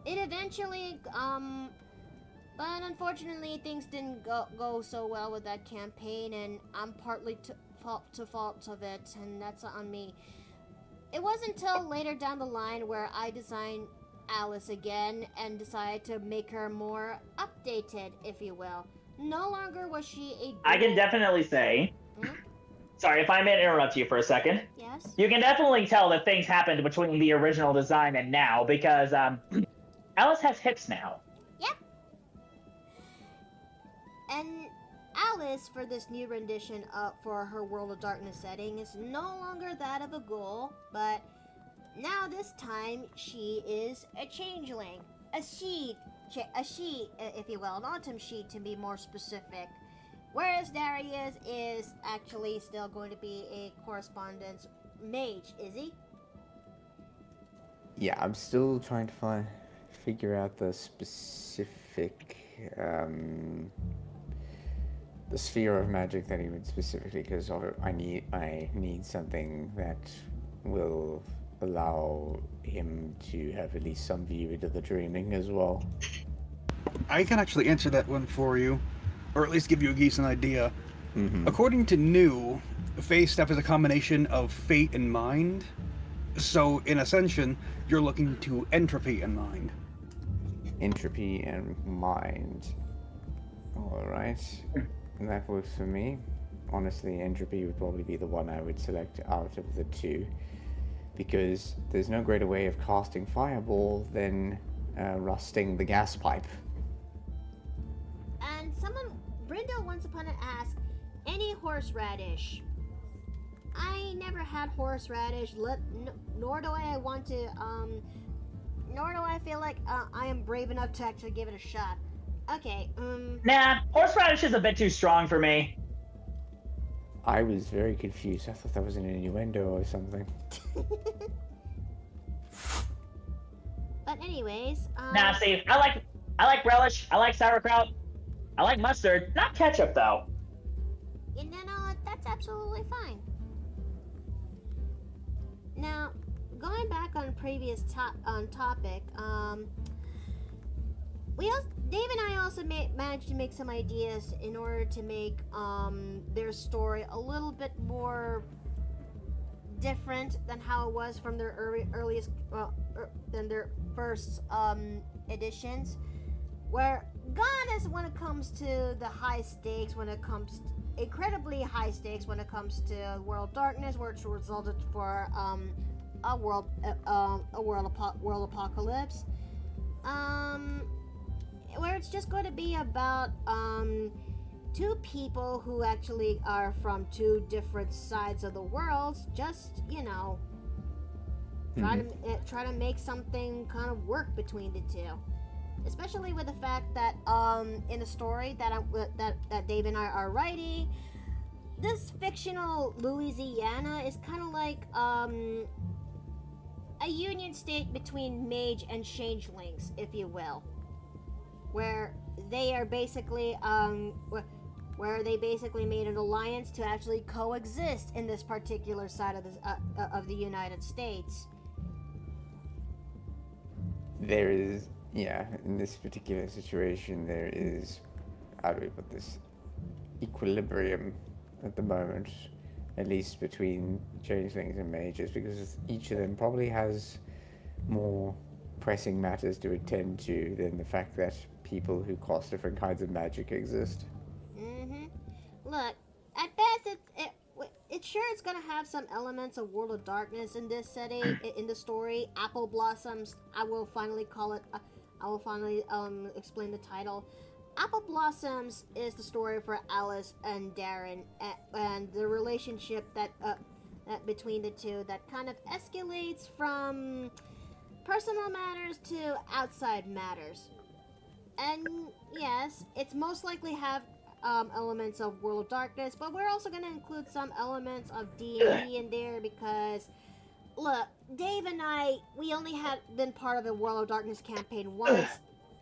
it eventually, but unfortunately things didn't go so well with that campaign, and I'm partly to fault of it, and that's on me. It wasn't until later down the line where I designed Alice again and decided to make her more updated, if you will. No longer was she a I can ghoul. definitely say. Hmm? Sorry if I may interrupt you for a second. Yes? You can definitely tell that things happened between the original design and now because Alice has hips now. Yep. And Alice, for this new rendition for her World of Darkness setting, is no longer that of a ghoul, but now this time she is a changeling. A she, if you will, an autumn she to be more specific. Whereas Darius is actually still going to be a correspondence mage, is he? Yeah, I'm still trying to figure out the specific, the sphere of magic that he would specifically, because I need something that will allow him to have at least some view into the dreaming as well. I can actually answer that one for you, or at least give you a decent idea. Mm-hmm. According to New, phase stuff is a combination of fate and mind. So in Ascension, you're looking to entropy and mind. Entropy and mind. Alright. That works for me. Honestly, entropy would probably be the one I would select out of the two, because there's no greater way of casting fireball than rusting the gas pipe. And Brindle once upon a asked, any horseradish? I never had horseradish, nor do I want to, nor do I feel like I am brave enough to actually give it a shot. Okay, Nah, horseradish is a bit too strong for me. I was very confused. I thought that was an innuendo or something. But anyways, Nah, see, I like relish, I like sauerkraut, I like mustard, not ketchup though. and then that's absolutely fine. Now, going back on previous topic, Dave and I also managed to make some ideas in order to make their story a little bit more different than how it was from their earliest, than their first editions. Where gone is when it comes to the high stakes, when it comes to incredibly high stakes when it comes to World Darkness, which resulted for a world apocalypse. Where it's just going to be about two people who actually are from two different sides of the world, just try to make something kind of work between the two. Especially with the fact that in the story that Dave and I are writing, this fictional Louisiana is kind of like a union state between mage and changelings, if you will, where they are basically where they basically made an alliance to actually coexist in this particular side of the United States. There is, yeah, in this particular situation, there is, how do we put this, equilibrium at the moment, at least between changelings and mages, because each of them probably has more pressing matters to attend to than the fact that people who cast different kinds of magic exist. Look, at best, it's sure it's gonna have some elements of World of Darkness in this setting, in the story. Apple Blossoms, I will finally call it. I will finally explain the title. Apple Blossoms is the story for Alice and Darren, and the relationship that between the two that kind of escalates from personal matters to outside matters. And yes, it's most likely have elements of World of Darkness, but we're also going to include some elements of D&D in there because, look, Dave and I, we only had been part of a World of Darkness campaign once,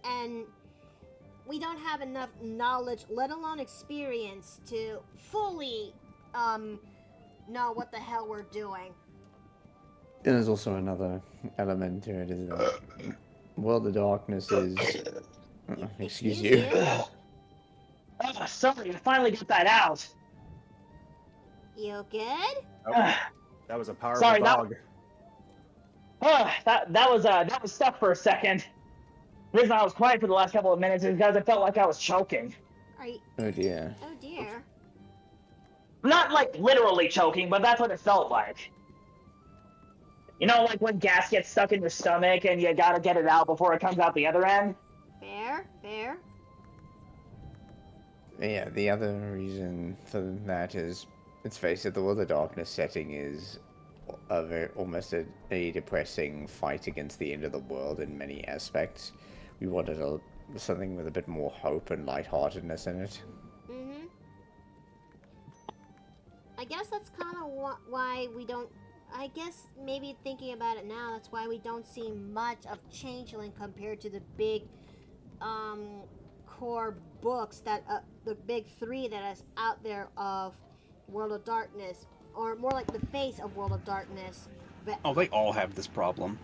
and we don't have enough knowledge, let alone experience, to fully know what the hell we're doing. And there's also another element to it, is that World of Darkness is... excuse you. Oh, sorry, I finally got that out. You good? That was a powerful Sorry, dog. That was stuck for a second. The reason I was quiet for the last couple of minutes is because I felt like I was choking. Are you? Oh dear. Oh dear. Not like literally choking, but that's what it felt like. You know, like when gas gets stuck in your stomach and you gotta get it out before it comes out the other end? Fair, fair. Yeah, the other reason for that is, let's face it, the World of Darkness setting is almost a depressing fight against the end of the world in many aspects. We wanted something with a bit more hope and lightheartedness in it. Mm-hmm. I guess that's kind of why we don't. I guess maybe thinking about it now, that's why we don't see much of Changeling compared to the big, core books that the big three that is out there of World of Darkness, or more like the face of World of Darkness. But Oh, they all have this problem.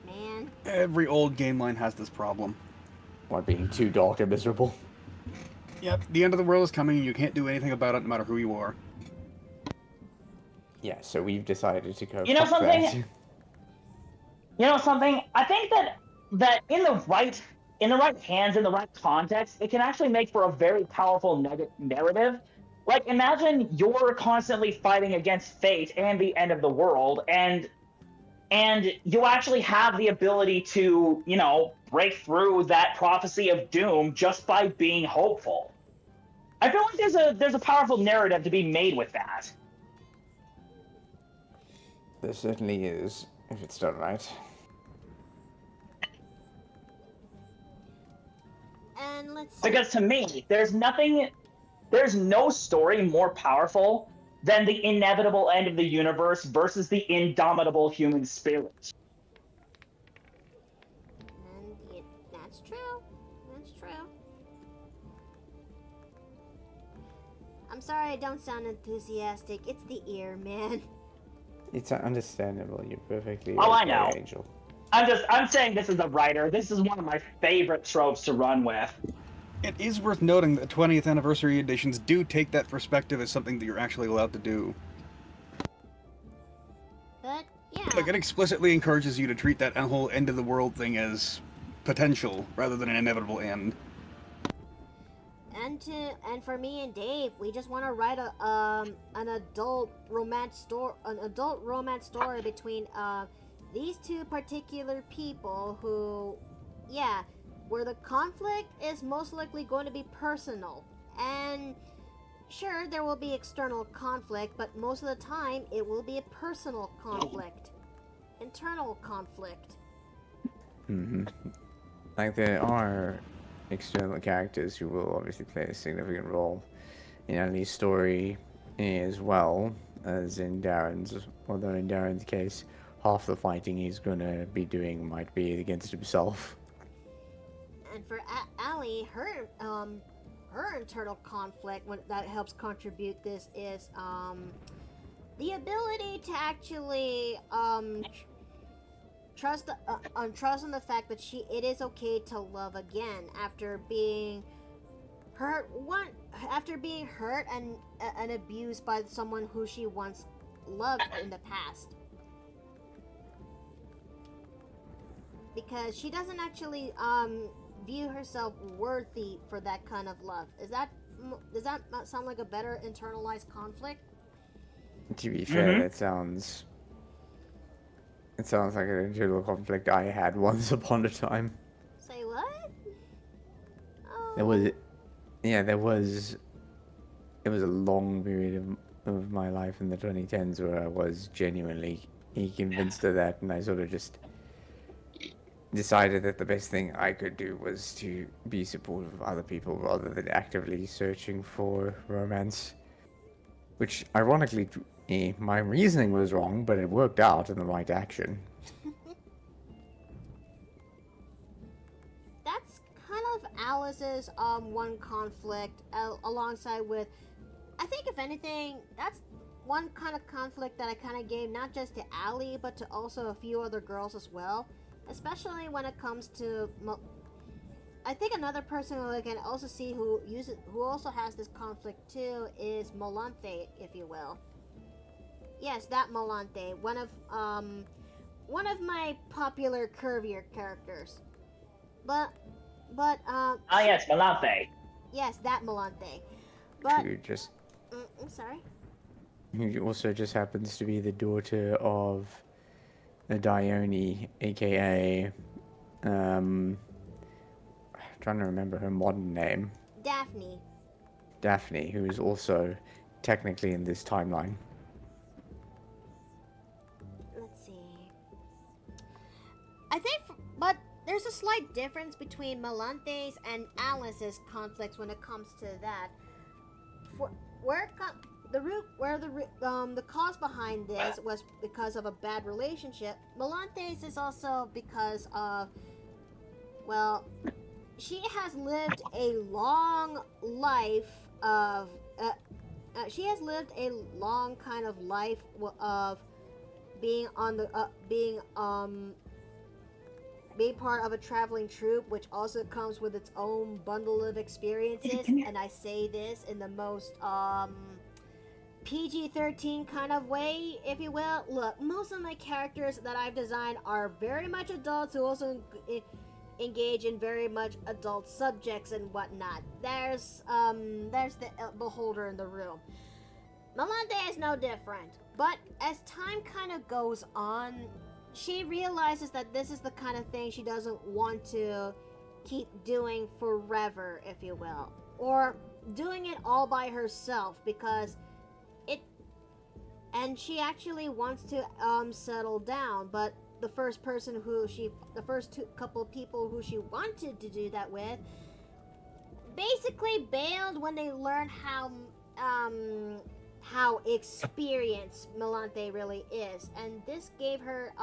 man, Every old game line has this problem. Why being too dark and miserable? Yep, the end of the world is coming and you can't do anything about it no matter who you are. Yeah, so we've decided to go You know fuck something? that. You know something? I think that in the right hands, in the right context, it can actually make for a very powerful narrative. Like, imagine you're constantly fighting against fate and the end of the world, and you actually have the ability to, you know, break through that prophecy of doom just by being hopeful. I feel like there's a powerful narrative to be made with that. There certainly is, if it's done right. and let's see. Because to me, there's no story more powerful than the inevitable end of the universe versus the indomitable human spirit. And that's true. That's true. I'm sorry I don't sound enthusiastic. It's the ear, man. It's understandable. You're perfectly Oh, I okay, know. Angel. I'm saying this as a writer. This is one of my favorite tropes to run with. It is worth noting that 20th anniversary editions do take that perspective as something that you're actually allowed to do. But yeah. Like, it explicitly encourages you to treat that whole end of the world thing as potential rather than an inevitable end. And for me and Dave, we just want to write an adult romance story between these two particular people who, yeah, where the conflict is most likely going to be personal. And sure, there will be external conflict, but most of the time it will be a personal conflict, internal conflict. Mm-hmm. Like, there are external characters who will obviously play a significant role in Ellie's story as well as in Darren's, although in Darren's case, half the fighting he's gonna be doing might be against himself. And for Allie, her internal conflict that helps contribute this is the ability to actually trust in the fact that it is okay to love again after being hurt and abused by someone who she once loved in the past. Because she doesn't actually view herself worthy for that kind of love. Does that not sound like a better internalized conflict? To be fair, that sounds like an internal conflict I had once upon a time. Say what? Oh. There was a long period of my life in the 2010s where I was genuinely convinced of that, and I sort of just decided that the best thing I could do was to be supportive of other people rather than actively searching for romance. Which, ironically, my reasoning was wrong, but it worked out in the right action. That's kind of Alice's one conflict alongside with, I think if anything, that's one kind of conflict that I kind of gave not just to Allie but to also a few other girls as well, especially when it comes to I think another person who I can also see who also has this conflict too is Molante, if you will. Yes, that Molante, one of one of my popular curvier characters. But Yes, Malanthe. yes, that Melante. But I'm sorry. Who also just happens to be the daughter of Dione, aka trying to remember her modern name. Daphne. Daphne, who is also technically in this timeline. Let's see. I think, but there's a slight difference between Melante's and Alice's conflicts when it comes to that. The cause behind this was because of a bad relationship. Melante's is also because of, well, she has lived a long life of. She has lived a long kind of life of being on the being part of a traveling troupe, which also comes with its own bundle of experiences. And I say this in the most PG-13 kind of way, if you will. Look, most of my characters that I've designed are very much adults who also engage in very much adult subjects and whatnot. There's the beholder in the room. Melante is no different, but as time kind of goes on, she realizes that this is the kind of thing she doesn't want to keep doing forever, if you will, or doing it all by herself, because and she actually wants to settle down, but the first couple of people who she wanted to do that with basically bailed when they learned how experienced Melante really is, and this gave her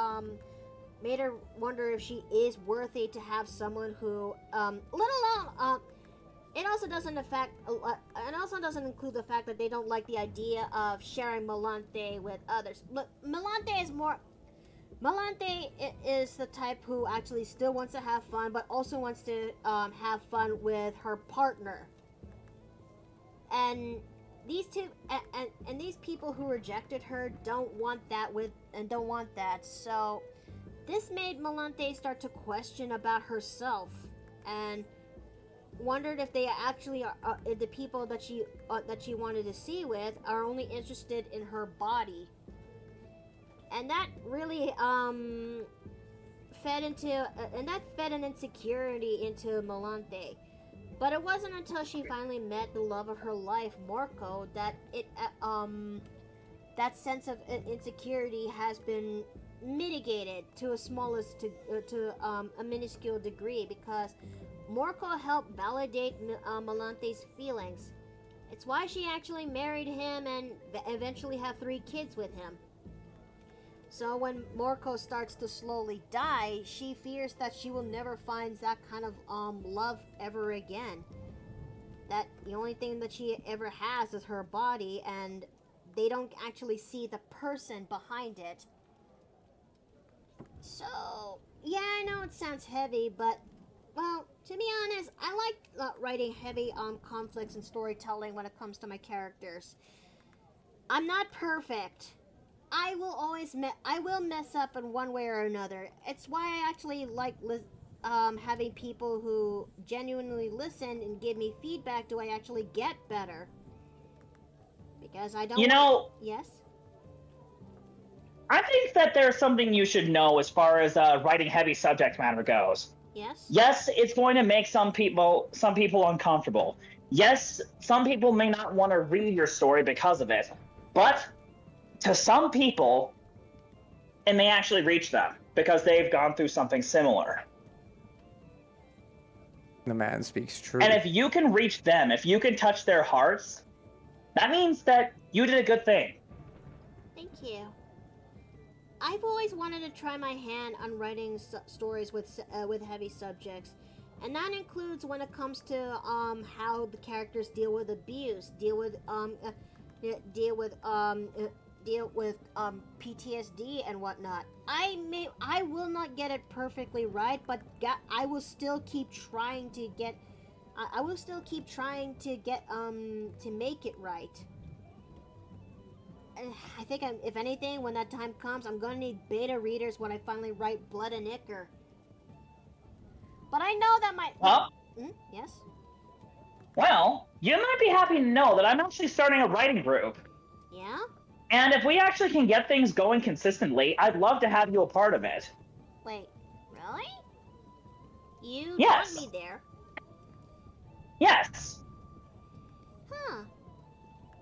made her wonder if she is worthy to have someone who let alone it also doesn't include the fact that they don't like the idea of sharing Melante with others. Look, Melante is the type who actually still wants to have fun, but also wants to have fun with her partner. And these two and these people who rejected her don't want that. So this made Melante start to question about herself and wondered if they actually are the people that she wanted to see with are only interested in her body. And that really fed an insecurity into Melante. But it wasn't until she finally met the love of her life, Morco, that that sense of insecurity has been mitigated to a minuscule degree, because Morco helped validate Melante's feelings. It's why she actually married him and eventually had 3 kids with him. So when Morco starts to slowly die, she fears that she will never find that kind of love ever again. That the only thing that she ever has is her body, and they don't actually see the person behind it. So, yeah, I know it sounds heavy, but, well, to be honest, I like writing heavy conflicts and storytelling when it comes to my characters. I'm not perfect. I will mess up in one way or another. It's why I actually like having people who genuinely listen and give me feedback. Do I actually get better? Because I don't. Yes. I think that there's something you should know as far as writing heavy subject matter goes. Yes. Yes, it's going to make some people uncomfortable. Yes, some people may not want to read your story because of it, but to some people, it may actually reach them because they've gone through something similar. The man speaks true. And if you can reach them, if you can touch their hearts, that means that you did a good thing. Thank you. I've always wanted to try my hand on writing stories with heavy subjects, and that includes when it comes to how the characters deal with abuse, deal with PTSD and whatnot. I will not get it perfectly right, but I will still keep trying to get. I will still keep trying to get to make it right. I think if anything, when that time comes, I'm gonna need beta readers when I finally write Blood and Ichor. But I know that my... Huh? Yes? Well, you might be happy to know that I'm actually starting a writing group. Yeah? And if we actually can get things going consistently, I'd love to have you a part of it. Wait, really? You Yes. want me there? Yes. Huh.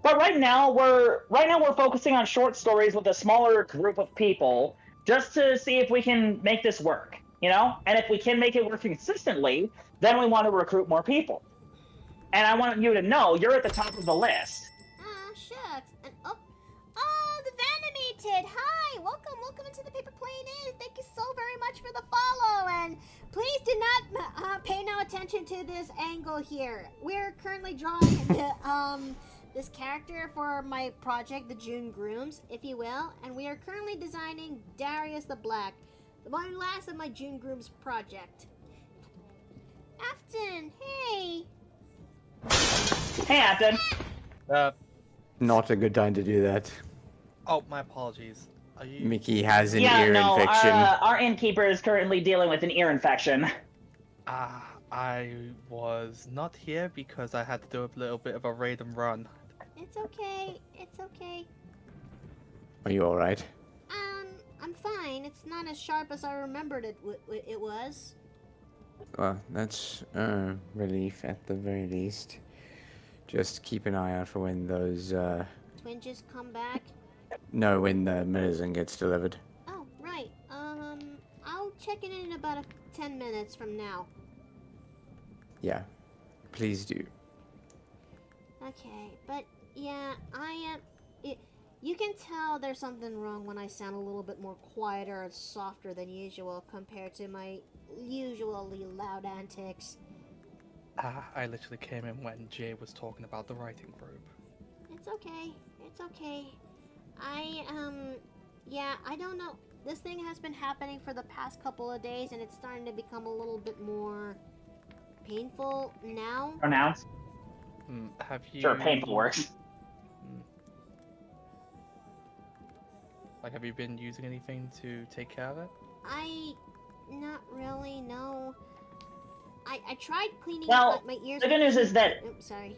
But right now we're focusing on short stories with a smaller group of people just to see if we can make this work, you know? And if we can make it work consistently, then we want to recruit more people. And I want you to know you're at the top of the list. Ah, shucks. And oh, the Vanimated! Hi! Welcome into the Paper Plane Inn. Thank you so very much for the follow. And please do not pay no attention to this angle here. We're currently drawing this character for my project, the June Grooms, if you will. And we are currently designing Darius the Black, the last of my June Grooms project. Afton, hey! Hey, Afton. Not a good time to do that. Oh, my apologies. Are you? Mickey has an ear no, infection. our innkeeper is currently dealing with an ear infection. I was not here because I had to do a little bit of a raid and run. It's okay. It's okay. Are you alright? I'm fine. It's not as sharp as I remembered it was. Well, that's a relief at the very least. Just keep an eye out for when those, Twinges come back. No, when the medicine gets delivered. Oh, right. I'll check it in about 10 minutes from now. Yeah, please do. Okay, but yeah, I am... You can tell there's something wrong when I sound a little bit more quieter and softer than usual compared to my usually loud antics. I literally came in when Jay was talking about the writing group. It's okay. It's okay. Yeah, I don't know. This thing has been happening for the past couple of days, and it's starting to become a little bit more painful now. Pronounced? Have you... Sure, painful works. Like, have you been using anything to take care of it? Not really, no. I tried cleaning Well, my ears. the good news is that... Oops, sorry.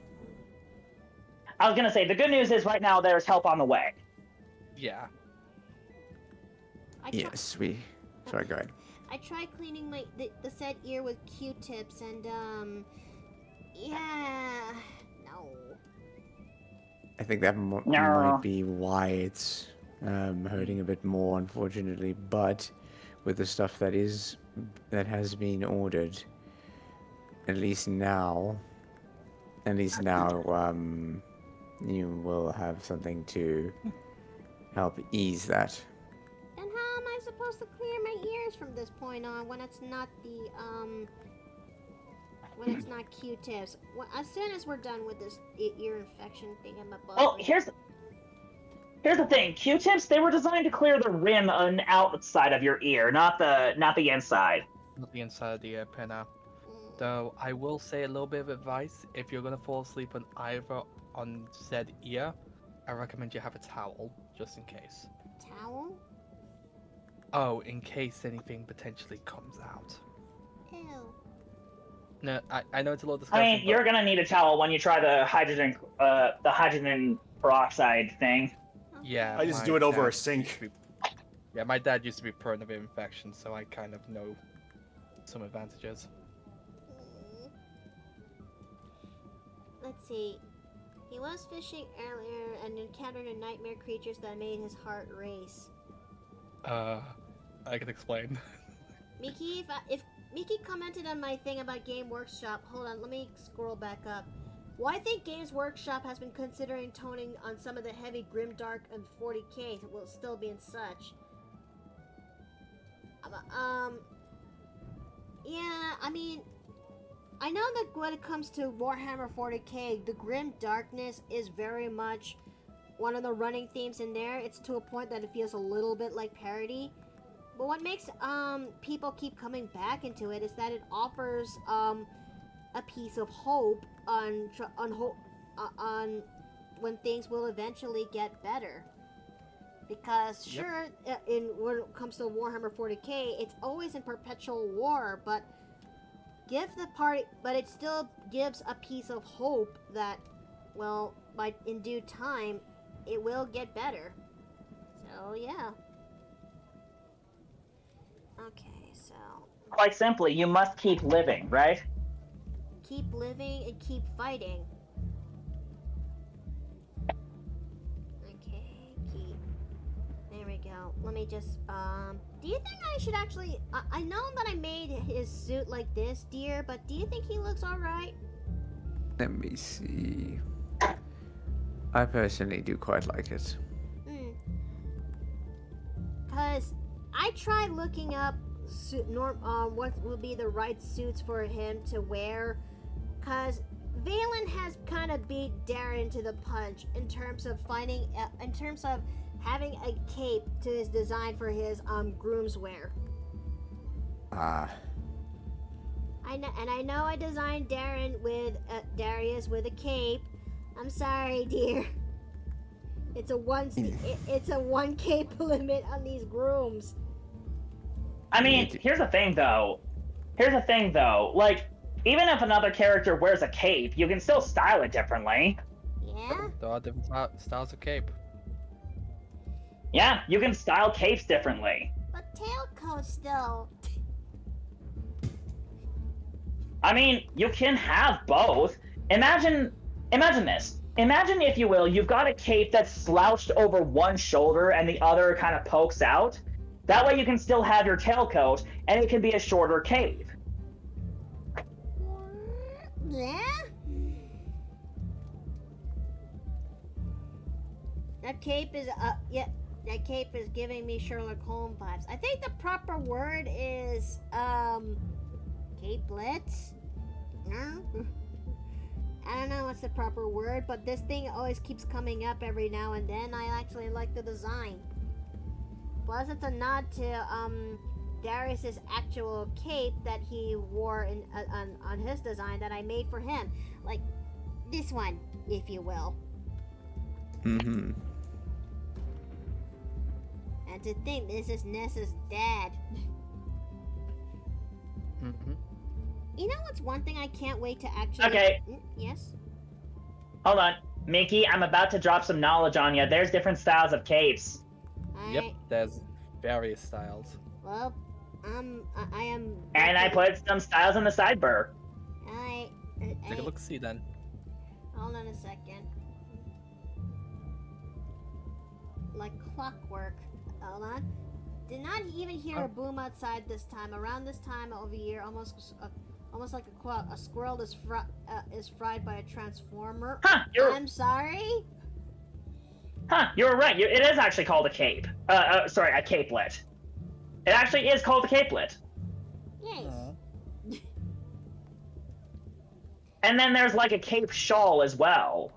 I was gonna say, the good news is right now there's help on the way. Yeah. Yes, Sorry, go ahead. I tried cleaning the said ear with Q-tips, and, yeah... No. I think that might be why it's hurting a bit more, unfortunately. But with the stuff that has been ordered, at least now, you will have something to help ease that. And how am I supposed to clear my ears from this point on when it's not when it's not Q-tips? As soon as we're done with this ear infection thing in my butt. Well, here's the thing. Q-tips, they were designed to clear the rim on outside of your ear, not the inside. Not the inside of the ear pinna. Though I will say a little bit of advice: if you're gonna fall asleep on said ear, I recommend you have a towel just in case. Towel? Oh, in case anything potentially comes out. Ew. No, I know it's a little disgusting. I mean, you're gonna need a towel when you try the hydrogen peroxide thing. Yeah. I just my do it over dad a sink. Yeah, my dad used to be prone of infection, so I kind of know some advantages. Let's see. He was fishing earlier and encountered a nightmare creatures that made his heart race. I can explain. Mickey, if Mickey commented on my thing about Game Workshop, hold on, let me scroll back up. Well, I think Games Workshop has been considering toning on some of the heavy Grimdark and 40k will still be in such. Yeah, I mean, I know that when it comes to Warhammer 40k, the Grim Darkness is very much one of the running themes in there. It's to a point that it feels a little bit like parody. But what makes people keep coming back into it is that it offers a piece of hope on when things will eventually get better. Because sure, when it comes to Warhammer 40k, it's always in perpetual war, but it still gives a piece of hope that, well, in due time, it will get better. So yeah. Okay, so Quite simply, you must keep living, right? keep living and keep fighting. Okay, keep. There we go. Let me just, do you think I should actually, I know that I made his suit like this, dear, but do you think he looks alright? Let me see. I personally do quite like it. Cause I tried looking up what would be the right suits for him to wear. Cause Valen has kind of beat Darren to the punch in terms of having a cape to his design for his groom's wear. Ah. I know I designed Darius with a cape. I'm sorry, dear. It's a one cape limit on these grooms. I mean, here's the thing though. Like, even if another character wears a cape, you can still style it differently. Yeah? There are different styles of cape. Yeah, you can style capes differently. But tailcoat still. I mean, you can have both. Imagine this. Imagine, if you will, you've got a cape that's slouched over one shoulder and the other kind of pokes out. That way you can still have your tailcoat, and it can be a shorter cape. Yeah? That cape is, that cape is giving me Sherlock Holmes vibes. I think the proper word is, capelets? No? I don't know what's the proper word, but this thing always keeps coming up every now and then. I actually like the design. Plus, it's a nod to Darius's actual cape that he wore on his design that I made for him, like this one, if you will. Mm-hmm. And to think this is Nessa's dad. Mm-hmm. You know what's one thing I can't wait to actually... Okay. Yes? Hold on. Mickey, I'm about to drop some knowledge on you. There's different styles of capes. Yep, there's various styles. Well, I am... And I put some styles in the sidebar. Take a look, see then. Hold on a second. Like clockwork. Hold on. Did not even hear a boom outside this time. Around this time of year, almost like a squirrel is fried by a transformer. Huh, I'm sorry? Huh, you were right. It is actually called a cape. Sorry, a capelet. It actually is called a capelet. Yes. And then there's like a cape shawl as well.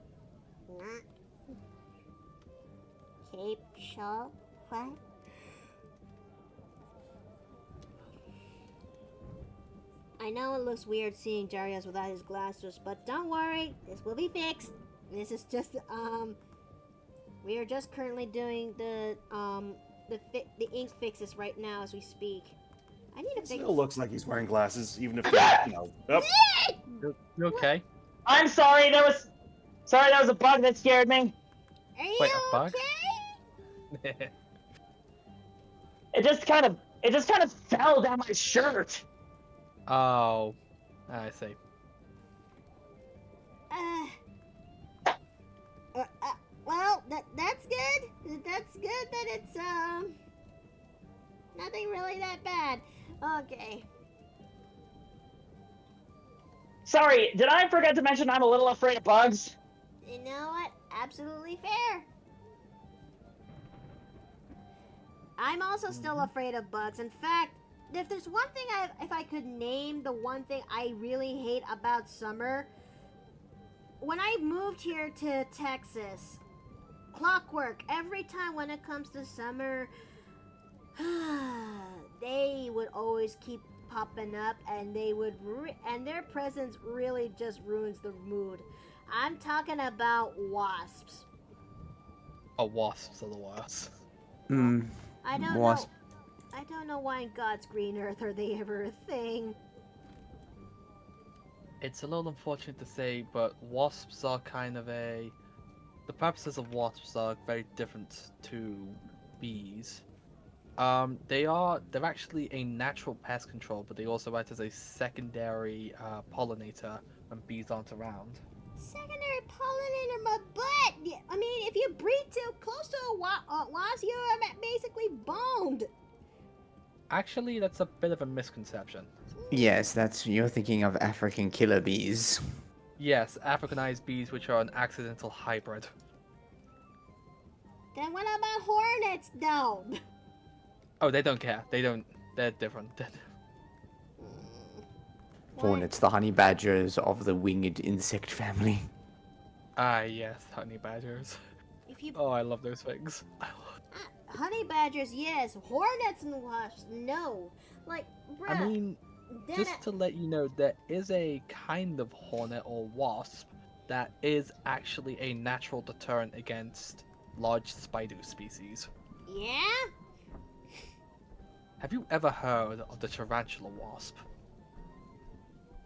Cape shawl? What? I know it looks weird seeing Darius without his glasses, but don't worry, this will be fixed. This is just, we are just currently doing the ink fixes right now as we speak. I need to fix. Still looks like he's wearing glasses, even if they're, Oh. You okay? I'm sorry, there was a bug that scared me. Are you Wait, a bug? okay? It just kind of fell down my shirt. Oh, I see. Well, that's good. That's good that it's nothing really that bad. Okay. Sorry, did I forget to mention I'm a little afraid of bugs? You know what? Absolutely fair. I'm also still afraid of bugs. In fact, if there's one thing if I could name the one thing I really hate about summer, when I moved here to Texas, clockwork, every time when it comes to summer, they would always keep popping up, and and their presence really just ruins the mood. I'm talking about wasps. Oh, wasps are the worst. I don't wasp. know. I don't know why in God's green earth are they ever a thing. It's a little unfortunate to say, but wasps are kind of a. The purposes of wasps are very different to bees. They're actually a natural pest control, but they also act as a secondary pollinator when bees aren't around. Secondary pollinator my butt! I mean, if you breathe too close to a wasp, you're basically boned. Actually, that's a bit of a misconception. Yes, you're thinking of African killer bees. Yes, Africanized bees, which are an accidental hybrid. Then what about hornets, though? Oh, they don't care. They're different. Hornets, the honey badgers of the winged insect family. Ah, yes, honey badgers. If you Oh, I love those things. honey badgers, yes. Hornets and wasps, no. Like, bruh. I mean, then just to let you know, there is a kind of hornet or wasp that is actually a natural deterrent against large spider species. yeah? Have you ever heard of the tarantula wasp?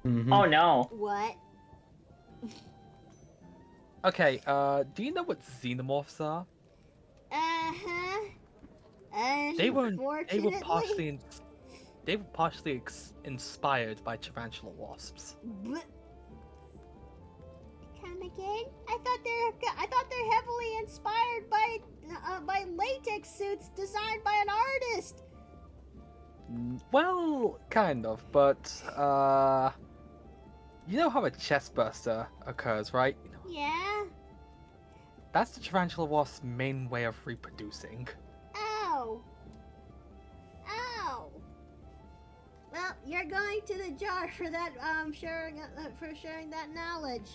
Mhm. Oh no. What? Okay, do you know what xenomorphs are? Uh-huh. They were Unfortunately. partially inspired by tarantula wasps. Bleh. Come again? I thought they're heavily inspired by latex suits designed by an artist. Well, kind of, but you know how a chest burster occurs, right? Yeah. That's the tarantula wasp's main way of reproducing. Ow. Ow. Well, you're going to the jar for that sharing that knowledge.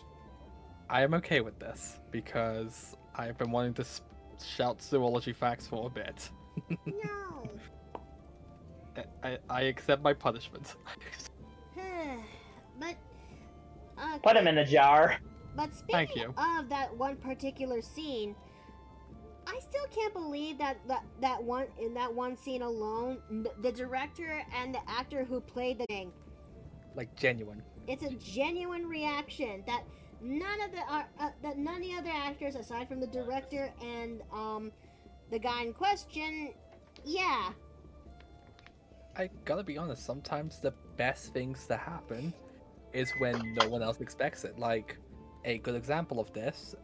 I am okay with this because I've been wanting to shout zoology facts for a bit. No. I accept my punishment. But Put him in the jar. But Thank speaking you. of that one particular scene, I still can't believe that in that one scene alone, the director and the actor who played the thing, Like genuine. it's a genuine reaction that none of the other actors aside from the director and the guy in question, yeah. I gotta be honest, sometimes the best things to happen is when no one else expects it. Like, a good example of this,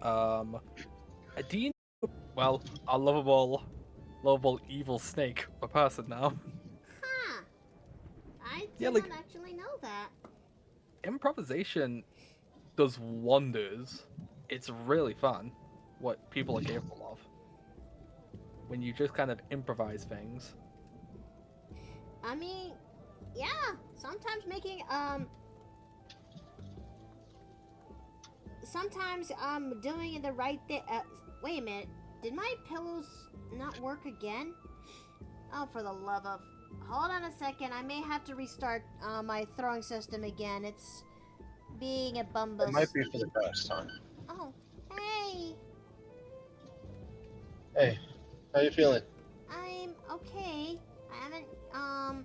do you know, well, a lovable evil snake, a person now. Huh. I did Yeah, like- not actually know that. Improvisation does wonders. It's really fun what people are capable of. When you just kind of improvise things. I mean, yeah, sometimes doing the right thing. Wait a minute, did my pillows not work again? Oh, for the love of... Hold on a second, I may have to restart my throwing system again. It's being a bumbus. It might be for the best, hon. Oh, hey, Hey, how you feeling? I'm okay. I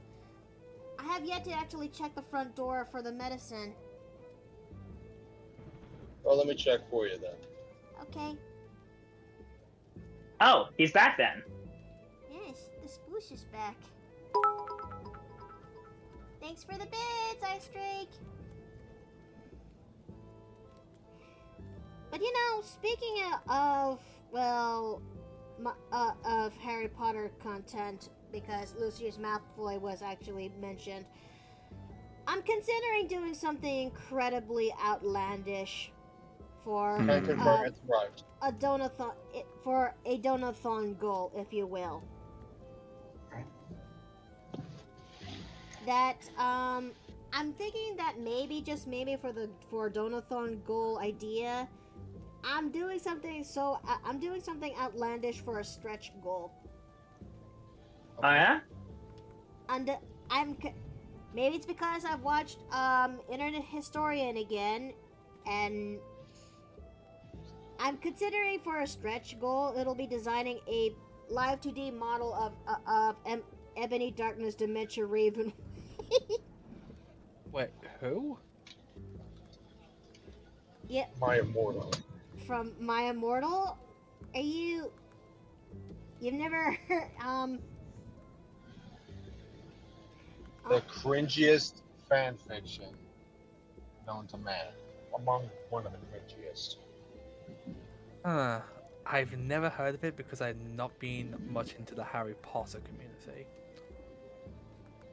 have yet to actually check the front door for the medicine. Well, let me check for you then. Okay. Oh, he's back then. Yes, the spoosh is back. Thanks for the bits, Ice Drake. But you know, speaking of of Harry Potter content, because Lucius Malfoy was actually mentioned, I'm considering doing something incredibly outlandish for I confirm it's arrived. a donathon goal, if you will. That I'm thinking that maybe, just maybe, for donathon goal idea, I'm doing something outlandish for a stretch goal. Oh yeah? And maybe it's because I've watched Internet Historian again, and I'm considering for a stretch goal, it'll be designing a live 2D model of Ebony Darkness Dementia Raven. Wait, who? Yep, My immortal. from My Immortal. Are you? You've never heard The cringiest fan fiction known to man. Among one of the cringiest. I've never heard of it because I've not been much into the Harry Potter community.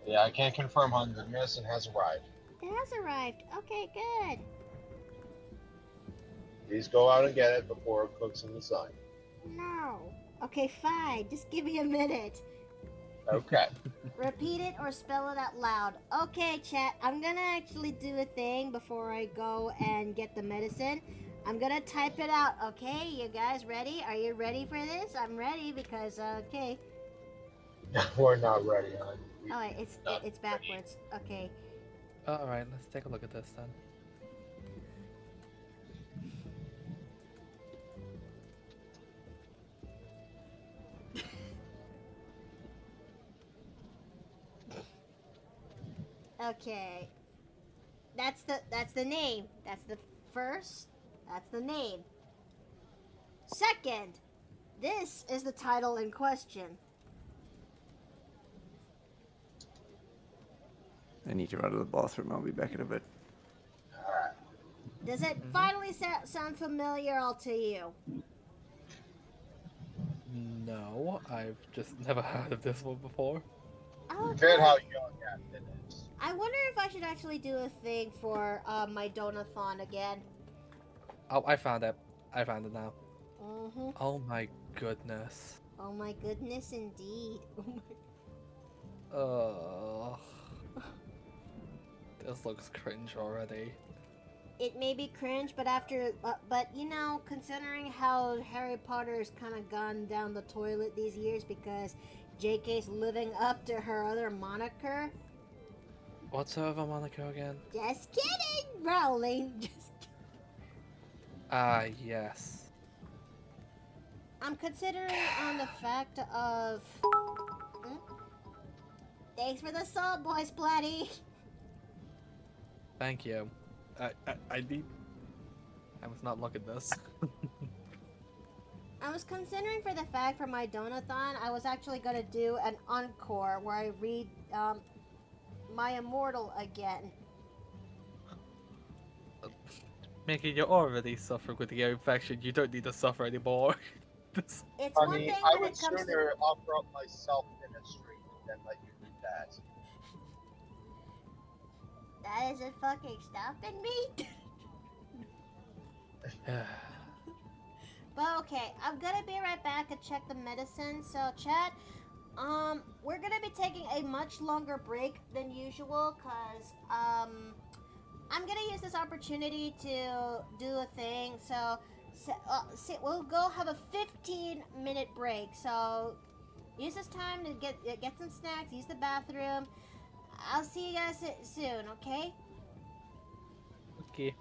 Yeah, I can't confirm, hon. The medicine has arrived. It has arrived. Okay, good. Please go out and get it before it cooks in the sun. No. Okay, fine. Just give me a minute. Okay. Repeat it or spell it out loud. Okay, chat. I'm gonna actually do a thing before I go and get the medicine. I'm gonna type it out. Okay, you guys ready? Are you ready for this? I'm ready because okay. We're not ready, hon. Oh, wait, it's backwards. Okay. All right, let's take a look at this then. Okay. That's the name. That's the first. That's the name. Second, this is the title in question. I need to run to the bathroom. I'll be back in a bit. Alright. Does it finally sound familiar all to you? No, I've just never heard of this one before. Oh, Forget how good. young Captain is. I wonder if I should actually do a thing for my donathon again. Oh, I found it. I found it now. Mm-hmm. Oh my goodness. Oh my goodness, indeed. Ugh. This looks cringe already. It may be cringe, but but you know, considering how Harry Potter's kind of gone down the toilet these years because JK's living up to her other moniker. What's her other moniker again? Just kidding, Rowling. Just. Yes. I'm considering on the fact of. Thanks for the salt, boy Splatty. Thank you. I need. I must not look at this. I was considering for the fact for my donathon, I was actually gonna do an encore where I read My Immortal again. Mickey, you're already suffering with the ear infection. You don't need to suffer anymore. It's one Honey, thing I when would it comes sooner to. offer up my self-ministry than let you do that. That isn't fucking stopping me. But okay, I'm gonna be right back and check the medicine. So chat, we're gonna be taking a much longer break than usual, cause I'm gonna use this opportunity to do a thing. So we'll go have a 15-minute break. So use this time to get some snacks, use the bathroom. I'll see you guys soon. Okay. Okay.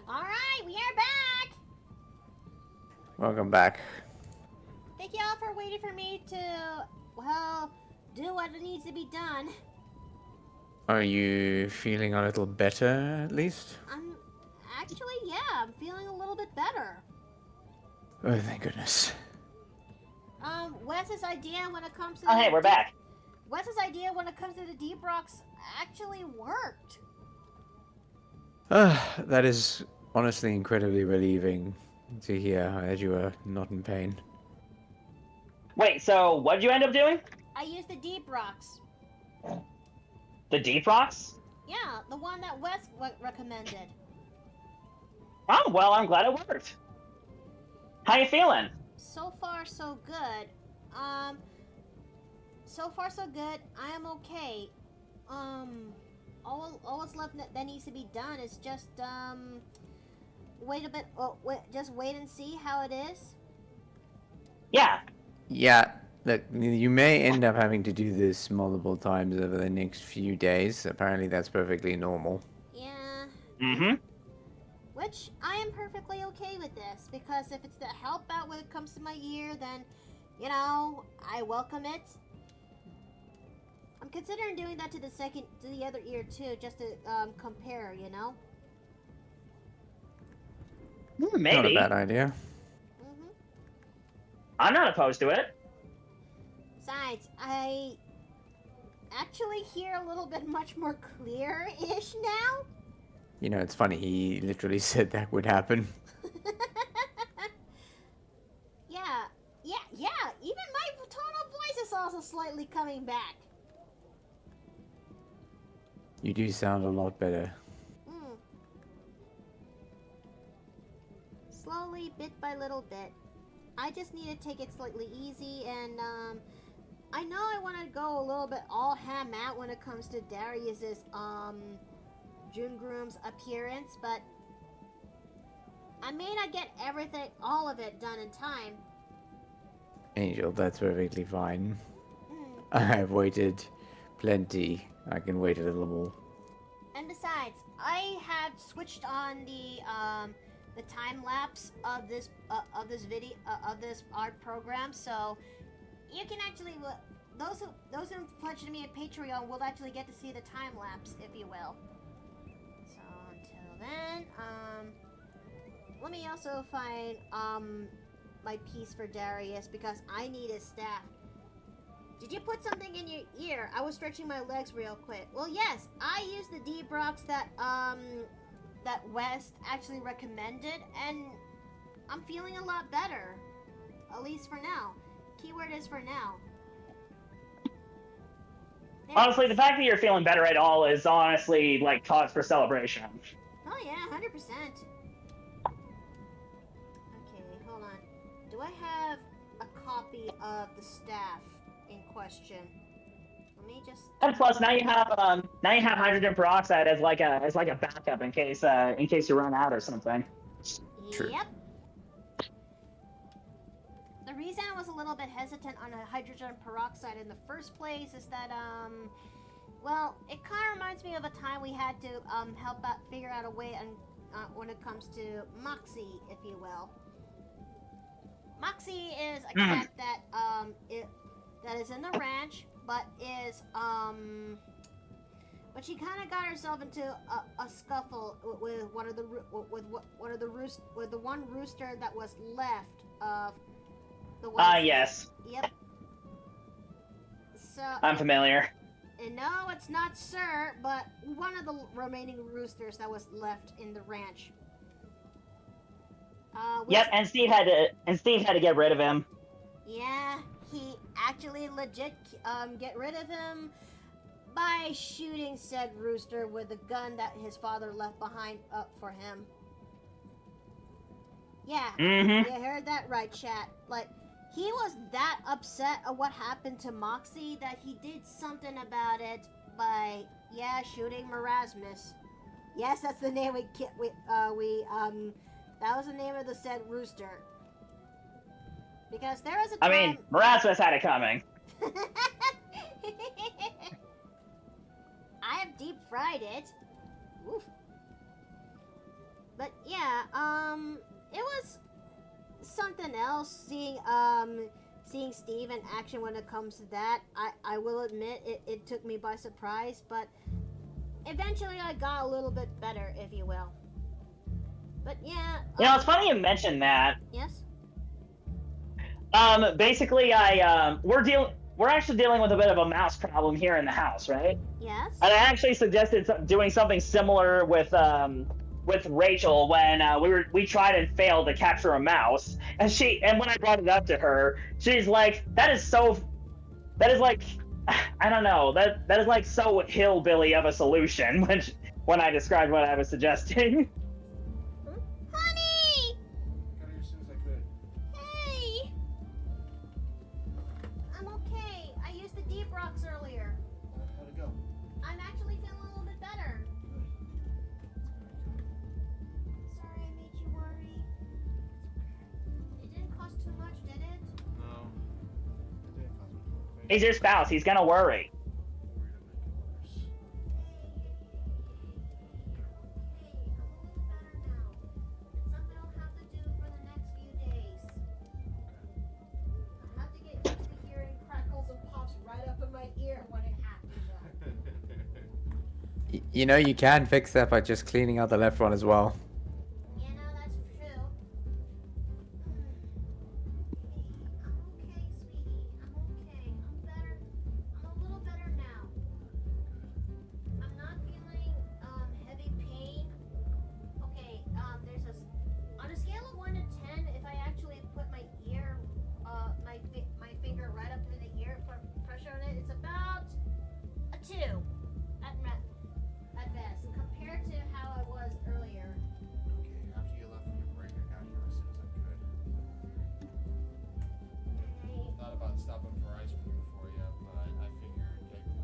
Alright, we are back! Welcome back. Thank y'all for waiting for me to, well, do what needs to be done. Are you feeling a little better, at least? Actually, yeah, I'm feeling a little bit better. Oh, thank goodness. Wes's idea when it comes to Oh, hey, we're back. Wes's idea when it comes to the deep rocks actually worked. That is honestly incredibly relieving to hear that you are not in pain. Wait, so what'd you end up doing? I used the deep rocks. The deep rocks? Yeah, the one that Wes recommended. Oh, well, I'm glad it worked. How you feeling? So far, so good. So far, so good. I am okay. All that's left that needs to be done is just, wait a bit. Oh, just wait and see how it is. Yeah. Yeah, look, you may end up having to do this multiple times over the next few days. Apparently that's perfectly normal. Yeah. Mm-hmm. Which, I am perfectly okay with this, because if it's to help out when it comes to my ear, then, you know, I welcome it. I'm considering doing that to the other ear too, just to, compare, you know? Maybe. Not a bad idea. Mm-hmm. I'm not opposed to it. Besides, I actually hear a little bit much more clear-ish now. You know, it's funny, he literally said that would happen. Yeah, even my tone of voice is also slightly coming back. You do sound a lot better. Slowly, bit by little bit. I just need to take it slightly easy, and, I know I want to go a little bit all ham out when it comes to Darius's, June Groom's appearance, but I may not get all of it done in time. Angel, that's perfectly fine. Mm. I've waited plenty. I can wait a little more. And besides, I have switched on the time lapse of this video of this art program, so you can actually those who pledge to me at Patreon will actually get to see the time lapse, if you will. So until then, let me also find my piece for Darius, because I need his staff. Did you put something in your ear? I was stretching my legs real quick. Well, yes, I used the deep rocks that Wes actually recommended, and I'm feeling a lot better. At least for now. Keyword is for now. There. Honestly, the fact that you're feeling better at all is honestly, like, cause for celebration. Oh yeah, 100%. Okay, hold on. Do I have a copy of the staff in question? Let me just. And plus, now you have hydrogen peroxide as like a backup in case you run out or something. True. Yep. The reason I was a little bit hesitant on a hydrogen peroxide in the first place is that, well, it kind of reminds me of a time we had to, figure out a way when it comes to Moxie, if you will. Moxie is a cat that, that is in the ranch, but is, but she kind of got herself into a scuffle with one of the one rooster that was left of the one. Yes. Yep. So I'm familiar. And no, it's not Sir, but one of the remaining roosters that was left in the ranch. Yep, and Steve had to get rid of him. Yeah, he actually legit get rid of him by shooting said rooster with the gun that his father left behind up for him. Yeah, Mm-hmm. you heard that right, chat. Like, he was that upset at what happened to Moxie that he did something about it by, yeah, shooting Marasmus. Yes, that's the name that was the name of the said rooster. Because there was a time... I mean, Marasmus had it coming. I have deep fried it. Oof. But yeah, it was something else seeing Steve in action when it comes to that. I will admit it took me by surprise, but eventually I got a little bit better, if you will. But yeah. You know, it's funny you mentioned that. Yes. Basically, we're actually dealing with a bit of a mouse problem here in the house, right? Yes. And I actually suggested doing something similar with Rachel when we tried and failed to capture a mouse, and when I brought it up to her, she's like, that is like, I don't know, that is like so hillbilly of a solution when I described what I was suggesting. Honey! Got here as soon as I could. Hey! I'm okay. I used the deep rocks earlier. How'd it go? I'm actually feeling a little bit better. Sorry I made you worry. It didn't cost too much, did it? No. It didn't cost me. He's your spouse. He's gonna worry. You know, you can fix that by just cleaning out the left one as well. Yeah, no, that's true. I'm okay, sweetie. I'm okay. I'm better. I'm a little better now. I'm not feeling heavy pain. Okay, there's on a scale of 1 to 10, if I actually put my ear, my finger right up to the ear, put pressure on it, it's about a 2 at best, compared to how I was earlier. Okay, after you left from the break, I got here as soon as I could. Okay. Thought about stopping for ice cream for you, but I figured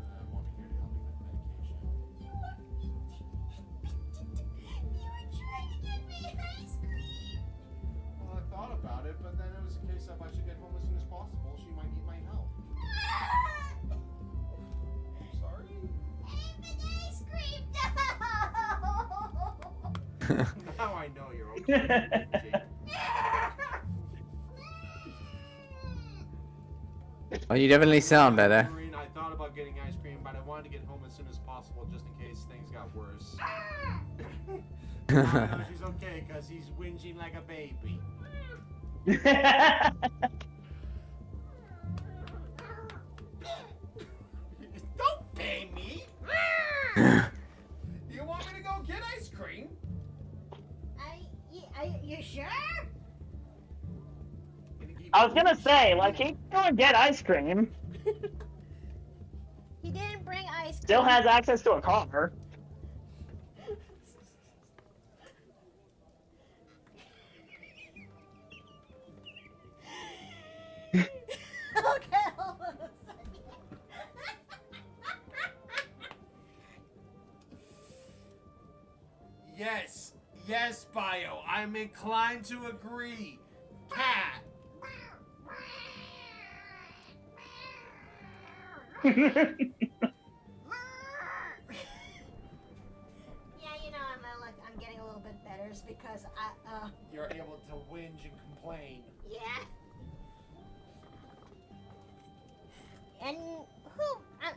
I won't be here to help you with medication. You were trying to get me ice cream. Well, I thought about it, but then it was a case of I should get home as soon as possible. She might need my help. I'm sorry. Ice cream, no! Now I know you're okay. Oh, you definitely sound better. Maureen, I thought about getting ice cream, but I wanted to get home as soon as possible just in case things got worse. Now I know she's okay because he's whinging like a baby. Don't pay me! You want me to go get ice cream? You sure? I was gonna say, like, he can go and get ice cream. He didn't bring ice cream. Still has access to a car. Okay, hold on a second. Yes, Bio. I'm inclined to agree. Cat. Yeah, you know, I'm getting a little bit better is because You're able to whinge and complain. yeah. And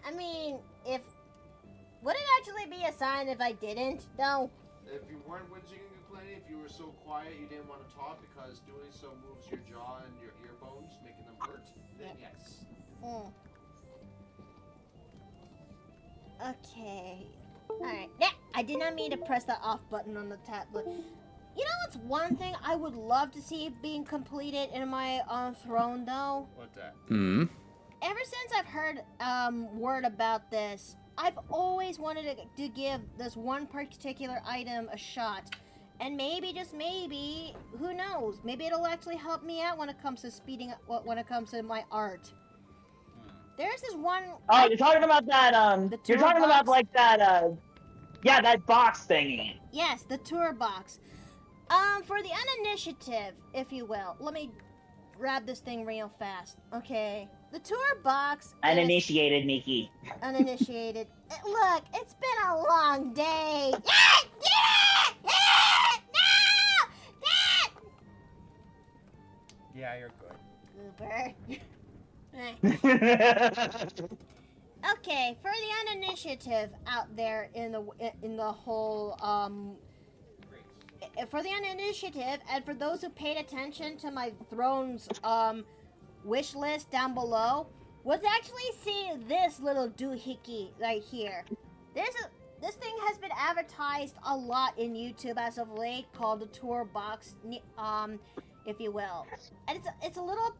I mean, if would it actually be a sign if I didn't? No. If you weren't whinging and complaining, if you were so quiet you didn't want to talk because doing so moves your jaw and your ear bones, making them hurt, then yes. Mm. Okay. Alright. Yeah, I did not mean to press the off button on the tablet. You know what's one thing I would love to see being completed in my throne though? What's that? Ever since I've heard word about this, I've always wanted to give this one particular item a shot. And maybe, just maybe, who knows? Maybe it'll actually help me out when it comes to speeding up, when it comes to my art. There's this one... Oh, you're talking about that, you're talking about, box? like, that, yeah, that box thingy. Yes, the tour box. For the uninitiative, if you will. Let me grab this thing real fast. Okay. The tour box is... Uninitiated, Nikki. Uninitiated. Look, it's been a long day. No! Yeah, you're good. Goober. Okay, for the uninitiative out there in the whole for the uninitiative and for those who paid attention to my throne's wish list down below, was actually seeing this little doohickey right here. This thing has been advertised a lot in YouTube as of late, called the tour box, if you will. And it's a little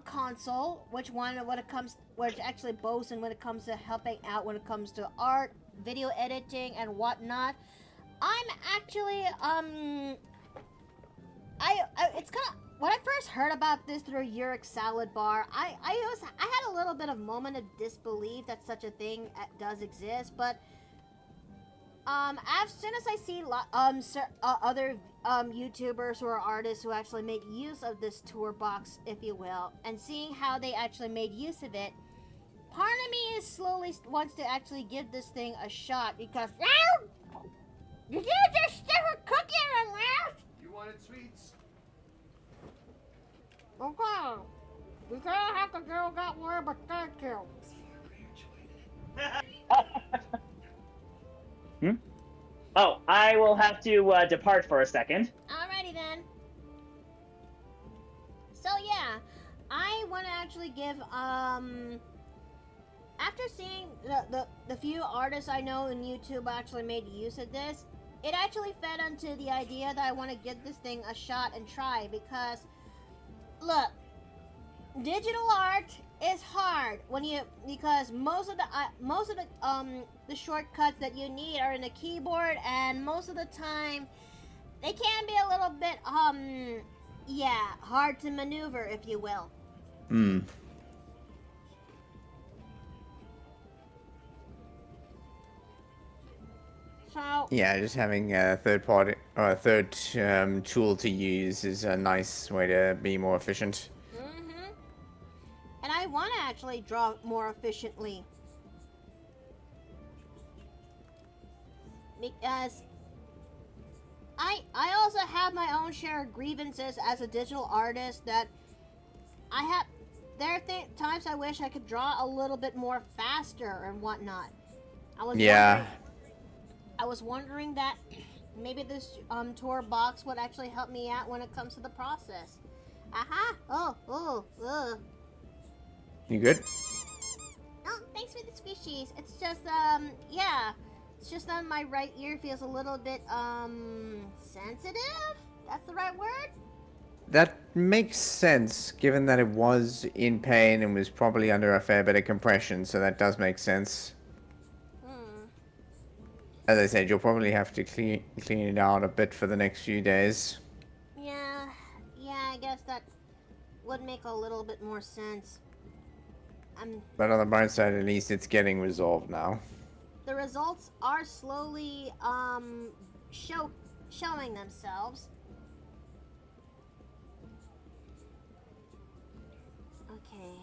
console, which actually boasts when it comes to helping out when it comes to art, video editing, and whatnot. I'm actually it's kind of when I first heard about this through Uric Salad Bar, I had a little bit of moment of disbelief that such a thing does exist, but as soon as I see other YouTubers or artists who actually make use of this tour box, if you will, and seeing how they actually made use of it, part of me is slowly wants to actually give this thing a shot because. Did you just stick a cookie in my mouth? You wanted sweets? Okay. You can't have the girl got more, but thank you. Oh, I will have to depart for a second. Alrighty then. So yeah, I want to actually give after seeing the few artists I know in YouTube actually made use of this, it actually fed into the idea that I want to give this thing a shot and try because look, digital art is hard because most of the shortcuts that you need are in the keyboard, and most of the time they can be a little bit hard to maneuver, if you will. So Yeah, just having a third tool to use is a nice way to be more efficient. and I want to actually draw more efficiently because I also have my own share of grievances as a digital artist that there are times I wish I could draw a little bit more faster and whatnot. I was wondering that maybe this tour box would actually help me out when it comes to the process. You good? Oh, thanks for the squishies. It's just it's just that my right ear feels a little bit sensitive. That's the right word? That makes sense, given that it was in pain and was probably under a fair bit of compression, so that does make sense. As I said, you'll probably have to clean it out a bit for the next few days. Yeah, I guess that would make a little bit more sense. But on the bright side, at least it's getting resolved now. The results are slowly showing themselves. Okay.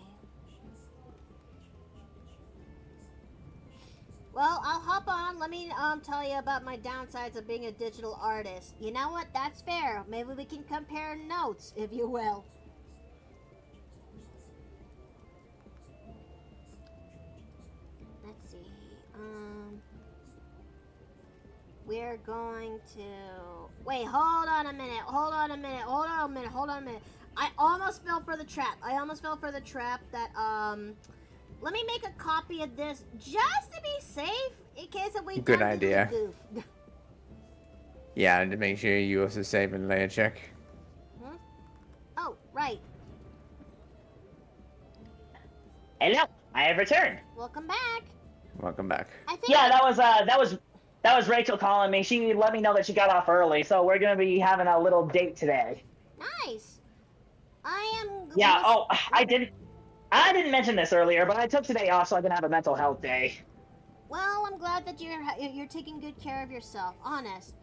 Well, I'll hop on. Let me tell you about my downsides of being a digital artist. You know what? That's fair. Maybe we can compare notes, if you will. Let's see. We're going to wait. Hold on a minute. I almost fell for the trap. That let me make a copy of this just to be safe in case if we Good idea. Goof. Yeah, and to make sure you also save and layer check. Oh, right. Hello, I have returned. Welcome back. Welcome back. I think Yeah, that was Rachel calling me. She let me know that she got off early, so we're gonna be having a little date today. Nice. I am. Yeah. Oh, I didn't mention this earlier, but I took today off so I can have a mental health day. Well, I'm glad that you're taking good care of yourself. Honest.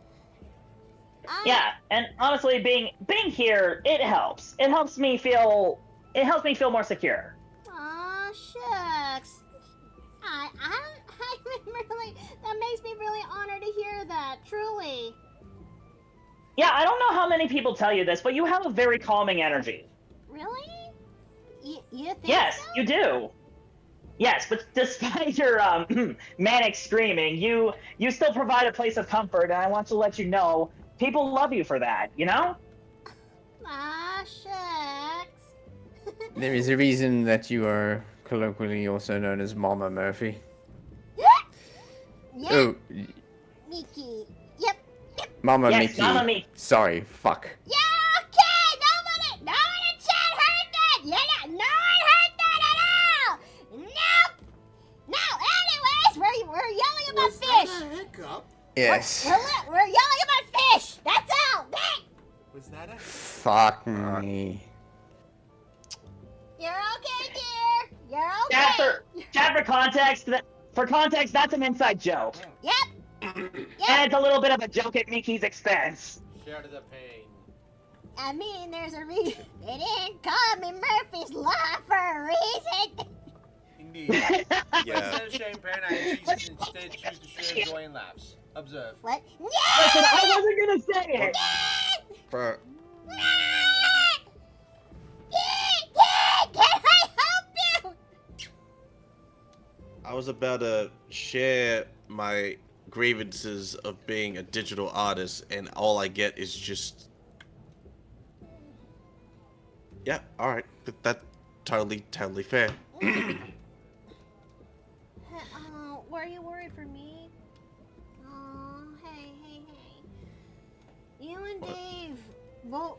Yeah, and honestly, being here, it helps. It helps me feel more secure. Aw, shucks. That makes me really honored to hear that. Truly. Yeah, I don't know how many people tell you this, but you have a very calming energy. Really? You think Yes, so? you do. Yes, but despite your manic screaming, you still provide a place of comfort, and I want to let you know people love you for that. You know? Ah, shucks. There is a reason that you are colloquially also known as Mama Murphy. Yeah, Oh, Mickey. Yep. Mama Yes, Mickey. Mama Mickey. Sorry, fuck. Yeah, okay. No one in chat heard that. Yeah, no one heard that at all. Nope. No. Anyways, we're yelling about Was fish. that a hiccup? Yes. We're yelling about fish. That's all. Hey, Was that a hiccup? Fuck me. you're okay, dear. You're okay. Chat for context, that's an inside joke, Yep. and it's a little bit of a joke at Mickey's expense. Share the pain. I mean, there's a reason. They didn't call me Murphy's Law for a reason. Indeed. Instead of sharing pain, I instead choose to share joy and laughs. Observe. What? Listen, I wasn't gonna say it. For Can I help you? I was about to share my grievances of being a digital artist, and all I get is just... Yeah, alright. That's totally fair. Were you worried for me? Oh, hey. You and Dave, well,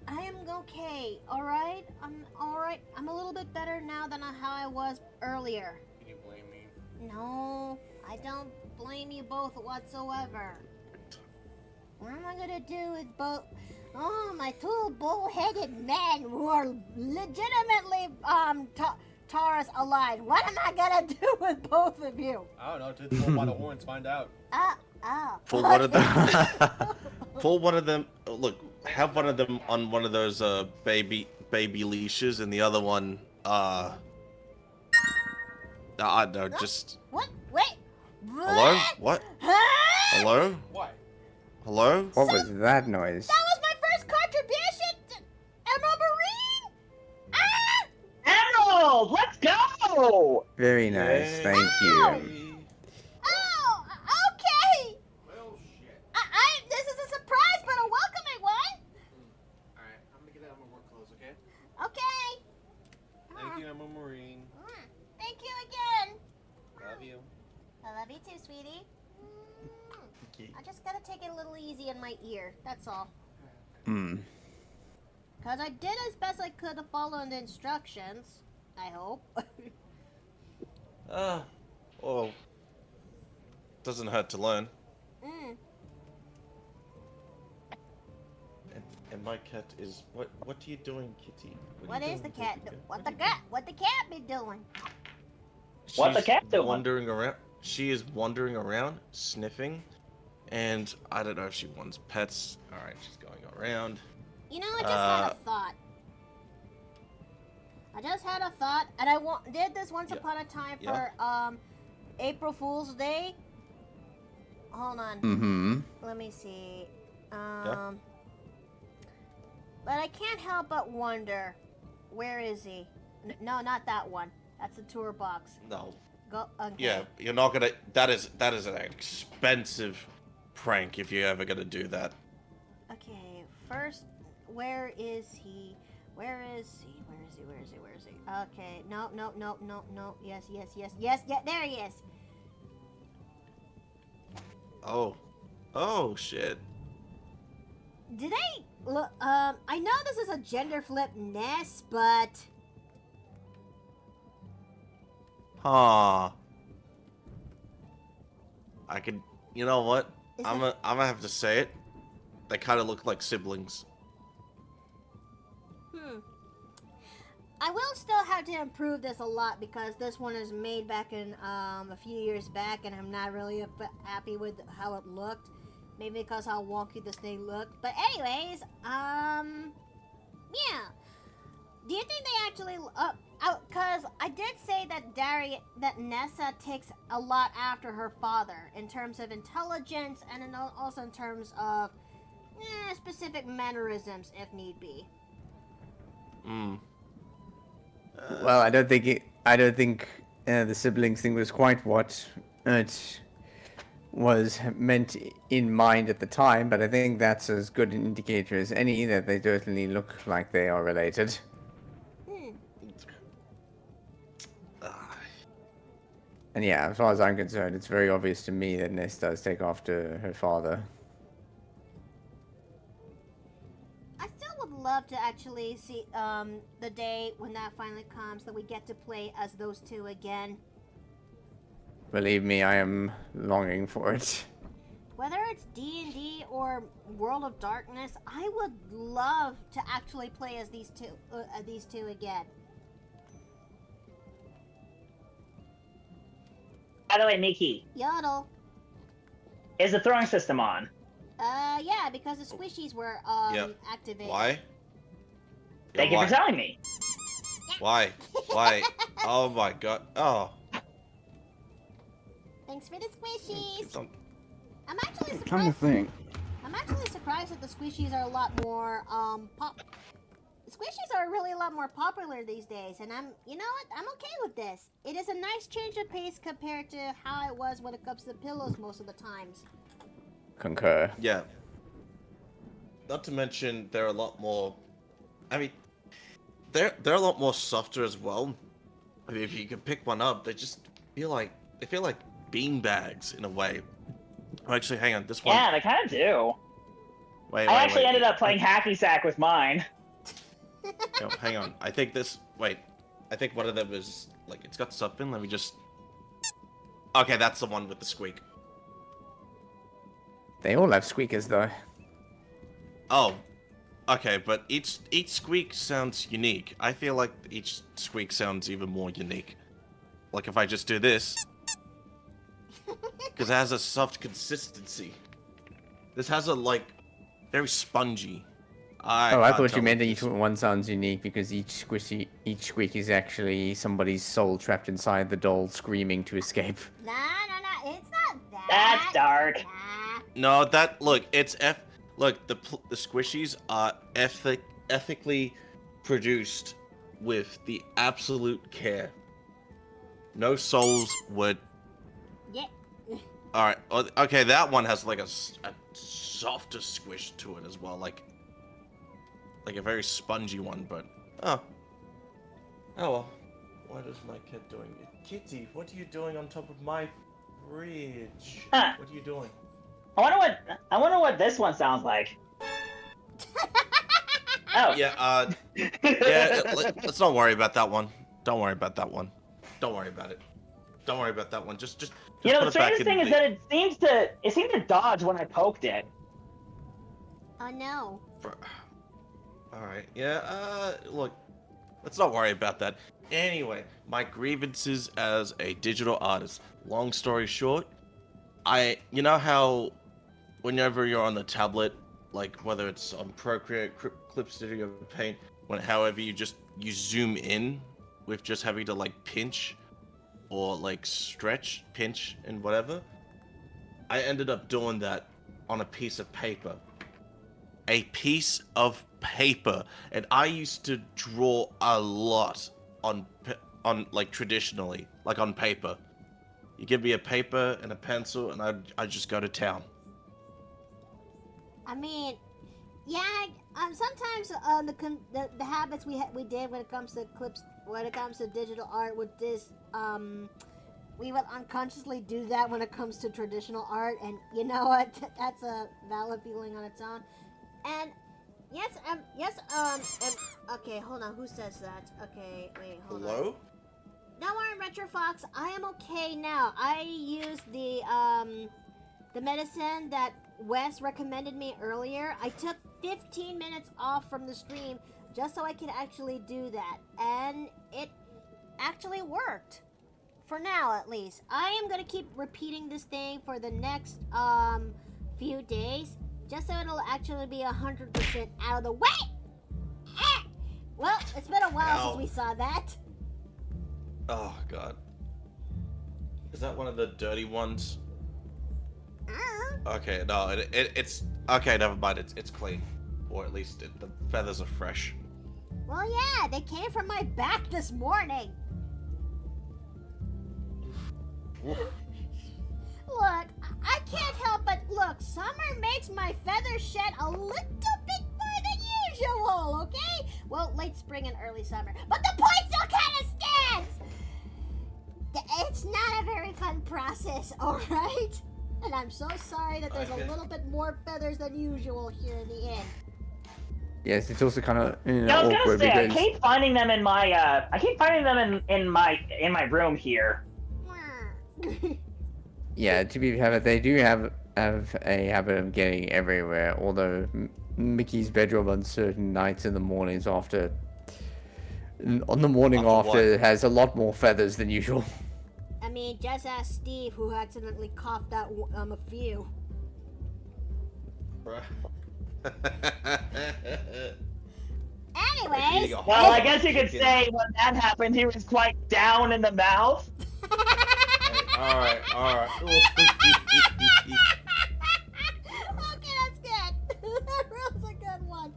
I am okay, alright? I'm alright. I'm a little bit better now than how I was earlier. Can you blame me? No, I don't blame you both whatsoever. What am I gonna do with both? Oh, my two bull-headed men who are legitimately Taurus aligned. What am I gonna do with both of you? I don't know. To pull by the horns, find out. Pull one of them. Pull one of them. Look, have one of them on one of those baby leashes, and the other one no, just... What? Wait. Hello? What? Huh? Hello? What? Hello? what was that noise? That was my first contribution to Emerald Marine. Emerald, let's go. Very nice, Yay. thank you. Oh, okay. Well, shit. This is a surprise, but a welcoming one. Alright, I'm gonna get out of my work clothes, okay? Okay. Thank you, I'm a Marine. Thank you again. Love you. I love you too, sweetie. I just gotta take it a little easy in my ear. That's all. Cause I did as best I could to follow the instructions. I hope. Well, doesn't hurt to learn. And my cat is... What are you doing, Kitty? What is the cat? What the cat be doing? What the cat doing? Wandering around. She is wandering around, sniffing, and I don't know if she wants pets. All right, she's going around. You know, I just had a thought. And I did this once upon a time for April Fool's Day. Hold on. Mm-hmm. Let me see. But I can't help but wonder, where is he? No, not that one. That's the tour box. No. Go. Okay. Yeah, you're not gonna. That is an expensive prank if you're ever gonna do that. Okay. First, where is he? Where is he? Okay. No. Yes. Yeah. There he is. Oh shit. Did I look? I know this is a gender flip nest, but Huh. I could. You know what? Is I'm gonna have to say it. They kind of look like siblings. I will still have to improve this a lot because this one is made back in a few years back, and I'm not really happy with how it looked. Maybe because how wonky this thing looked. But anyways, yeah. Do you think they actually because I did say that Nessa takes a lot after her father in terms of intelligence and also in terms of specific mannerisms if need be. Well, I don't think the siblings thing was quite what it was meant in mind at the time, but I think that's as good an indicator as any that they certainly look like they are related. And yeah, as far as I'm concerned, it's very obvious to me that Ness does take after her father. I still would love to actually see the day when that finally comes that we get to play as those two again. Believe me, I am longing for it. Whether it's D&D or World of Darkness, I would love to actually play as these two again. By the way, Miki, Yodel. is the throwing system on? Yeah, because the squishies were Yep. activated. Why? Thank you for telling me. Why? Why? Oh my god. Oh. Thanks for the squishies. Don't- I'm actually I'm trying to surprised. think. I'm actually surprised that the squishies are a lot more Squishies are really a lot more popular these days, and you know what? I'm okay with this. It is a nice change of pace compared to how it was when it comes to pillows most of the times. Concur. Yeah. Not to mention, they're a lot more. I mean, they're a lot more softer as well. I mean, if you can pick one up, they feel like bean bags in a way. Oh, actually, hang on. This one. Yeah, they kind of do. Wait. I actually ended up playing hacky sack with mine. No, hang on. I think this. Wait. I think one of them is like it's got something. Let me just. Okay, that's the one with the squeak. They all have squeakers, though. Oh, okay, but each squeak sounds unique. I feel like each squeak sounds even more unique. Like if I just do this, because it has a soft consistency. This has a very spongy. I can't thought tell you meant that if each this- one sounds unique because each squeak is actually somebody's soul trapped inside the doll screaming to escape. Nah, it's not that. That's dark. Nah. No, it's Look, the squishies are ethically produced with the absolute care. No souls would. Yeah. All right. Okay, that one has like a softer squish to it as well, like a very spongy one. But oh well. What is my cat doing? Kitty, what are you doing on top of my fridge? Huh. What are you doing? I wonder what this one sounds like. Oh. Yeah. Yeah. Let's not worry about that one. Don't worry about that one. Don't worry about it. Don't worry about that one. Just You know, put the it back strangest in thing is the- that it seemed to dodge when I poked it. Oh no. All right. Yeah. Look, let's not worry about that. Anyway, my grievances as a digital artist. Long story short, you know how whenever you're on the tablet, like whether it's on Procreate, Clip Studio, Paint, however you zoom in with just having to pinch or stretch, pinch, and whatever. I ended up doing that on a piece of paper. A piece of paper, and I used to draw a lot on traditionally, on paper. You give me a paper and a pencil, and I just go to town. I mean, yeah. Sometimes the habits we did when it comes to clips, when it comes to digital art, with this we would unconsciously do that when it comes to traditional art, and you know what? That's a valid feeling on its own. And yes, okay, hold on. Who says that? Okay, wait, hold on. Hello? Don't worry, Retro Fox. I am okay now. I used the medicine that Wes recommended me earlier. I took 15 minutes off from the stream just so I could actually do that, and it actually worked. For now, at least. I am gonna keep repeating this thing for the next few days, just so it'll actually be 100% out of the way. Ah! Well, it's been a while Ow. since we saw that. Oh god. Is that one of the dirty ones? Okay, no, it's okay. Never mind. It's clean, or at least the feathers are fresh. Well, yeah, they came from my back this morning. Look, I can't help but look. Summer makes my feathers shed a little bit more than usual. Okay? Well, late spring and early summer, but the point still kind of stands. It's not a very fun process, all right? And I'm so sorry that there's a little bit more feathers than usual here in the inn. Yes, it's also kind of Yeah, I was gonna awkward say because I keep finding them in my in my room here. yeah, to be fair, they do have a habit of getting everywhere. Although Mickey's bedroom on certain nights in the mornings after, on the morning after, has a lot more feathers than usual. I mean, just ask Steve, who accidentally coughed out a few. Anyways, well, I guess you could say when that happened, he was quite down in the mouth. All right. Okay, that's good. That was a good one.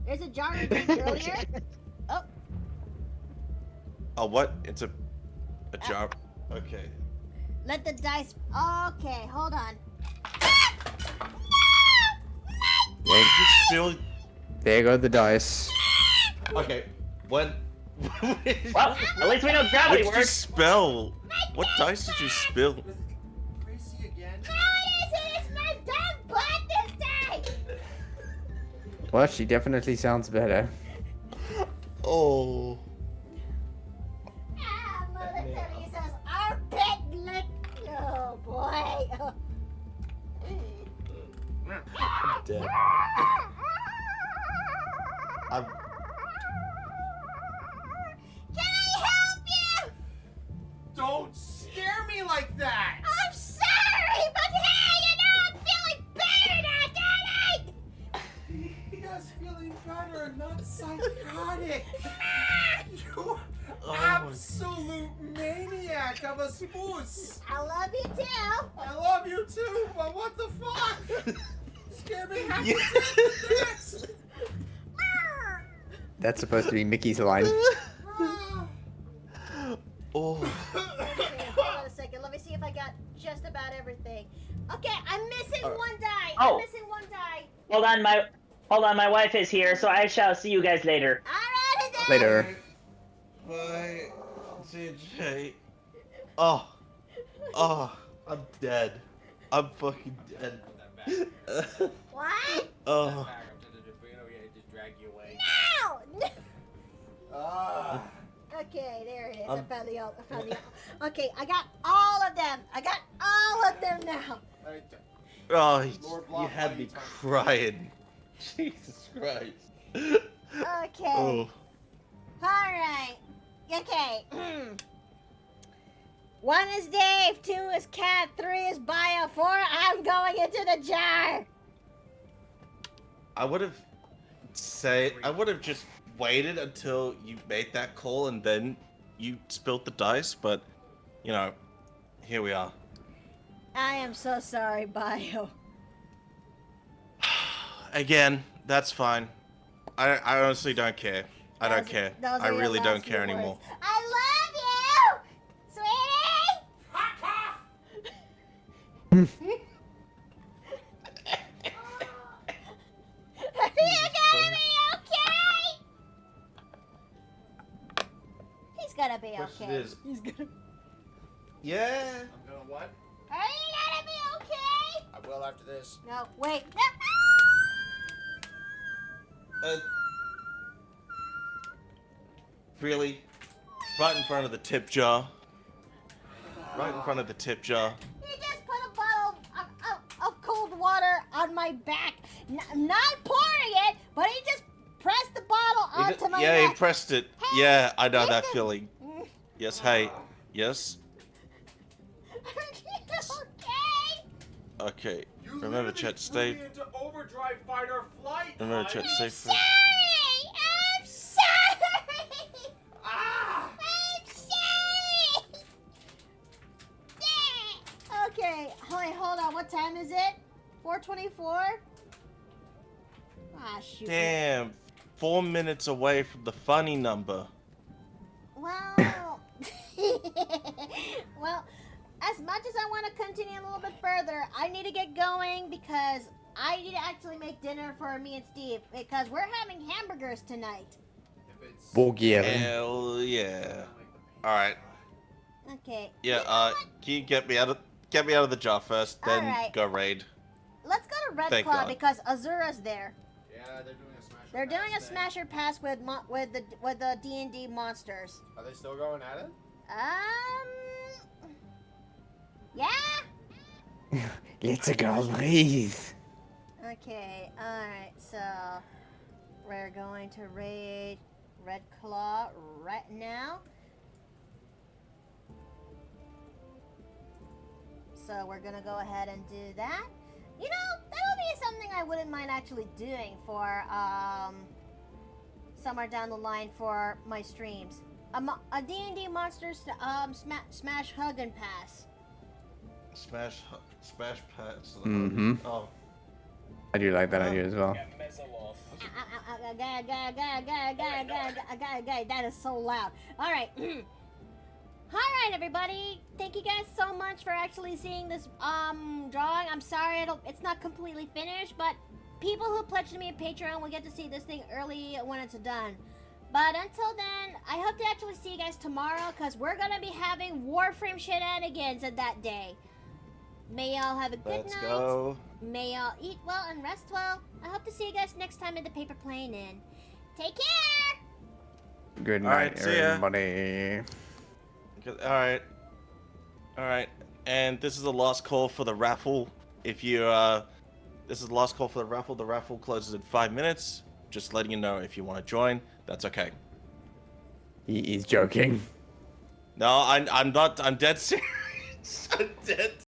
There's a jar we drank earlier. Oh. Oh, what? It's a jar. Okay. Let the dice. Okay, hold on. Did you spill? There go the dice. Okay. When? Well, at least we know gravity What did you works. spill? What dice did you spill? Gracie again? It's my damn butt this time. Well, she definitely sounds better. Oh. Mother Teresa's armpit lick. Oh boy. I'm dead. Can I help you? Don't scare me like that! I'm sorry, but hey, I'm feeling better now, Yes, feeling better, not psychotic. You Oh absolute maniac of a spoos. I love you too. I love you too, but what the fuck? Scare me half to death. That's supposed to be Mickey's line. Oh. Okay, hold on a second. Let me see if I got just about everything. Okay, I'm missing one die. Oh. I'm missing one die. Hold on, my wife is here, so I shall see you guys later. Alrighty then. Later. Bye, CJ. Oh, I'm dead. I'm fucking dead. What? Oh. Just drag you away. No. Okay, there it is. I found the Okay, I got all of them. Now. Oh, you had me crying. Jesus Christ. Okay. Oh. Alright. Okay. 1 is Dave, 2 is Cat, 3 is Bio, 4 I'm going into the jar. I would have just waited until you made that call and then you spilled the dice, but you know, here we are. I am so sorry, Bio. Again, that's fine. I honestly don't care. I don't care. Those I are your really last don't few care words. anymore. I love you, sweetie. Are you gonna be okay? He's gonna be Question okay. is- He's gonna. Yeah. I'm gonna what? Are you gonna be okay? I will after this. No, wait. Really? Right in front of the tip jar. Right in front of the tip jar. He just put a bottle of cold water on my back. Not pouring it, but he just pressed the bottle onto my Yeah, neck. he pressed it. Yeah, I know that feeling. Yes, hey. Yes? Okay. Remember, chat, stay. Into overdrive fight or flight. Remember, chat, stay free. I'm sorry. Ah! I'm sorry. Okay. wait, hold on. What time is it? 4:24. Ah, shoot. Damn, 4 minutes away from the funny number. Well, well, as much as I want to continue a little bit further, I need to get going because I need to actually make dinner for me and Steve because we're having hamburgers tonight. Bulgarian. Hell yeah. All right. Okay. Yeah. You know what? Can you get me out of the jar first, then Alright. go raid. Let's go to Red Thank Claw God. because Azura's there. Yeah, they're doing a smash. They're doing a smasher pass with the D&D monsters. Are they still going at it? Yeah. Let's go breathe. Okay. All right. So we're going to raid Red Claw right now. So we're gonna go ahead and do that. You know, that would be something I wouldn't mind actually doing for somewhere down the line for my streams. A D&D monsters smash hug and pass. Smash pass. Mm-hmm. Oh. I do like that idea as well. That is so loud. All right. Alright, everybody. Thank you guys so much for actually seeing this drawing. I'm sorry it's not completely finished, but people who pledge to me at Patreon will get to see this thing early when it's done. But until then, I hope to actually see you guys tomorrow because we're gonna be having Warframe shenanigans at that day. May y'all have a good Let's night. go. May y'all eat well and rest well. I hope to see you guys next time in the Paper Plane Inn. Take care! Good All right, night, see ya. everybody. All right, and this is the last call for the raffle. If you this is the last call for the raffle. The raffle closes in 5 minutes. Just letting you know if you want to join, that's okay. He is joking. No, I'm not. I'm dead serious. I'm dead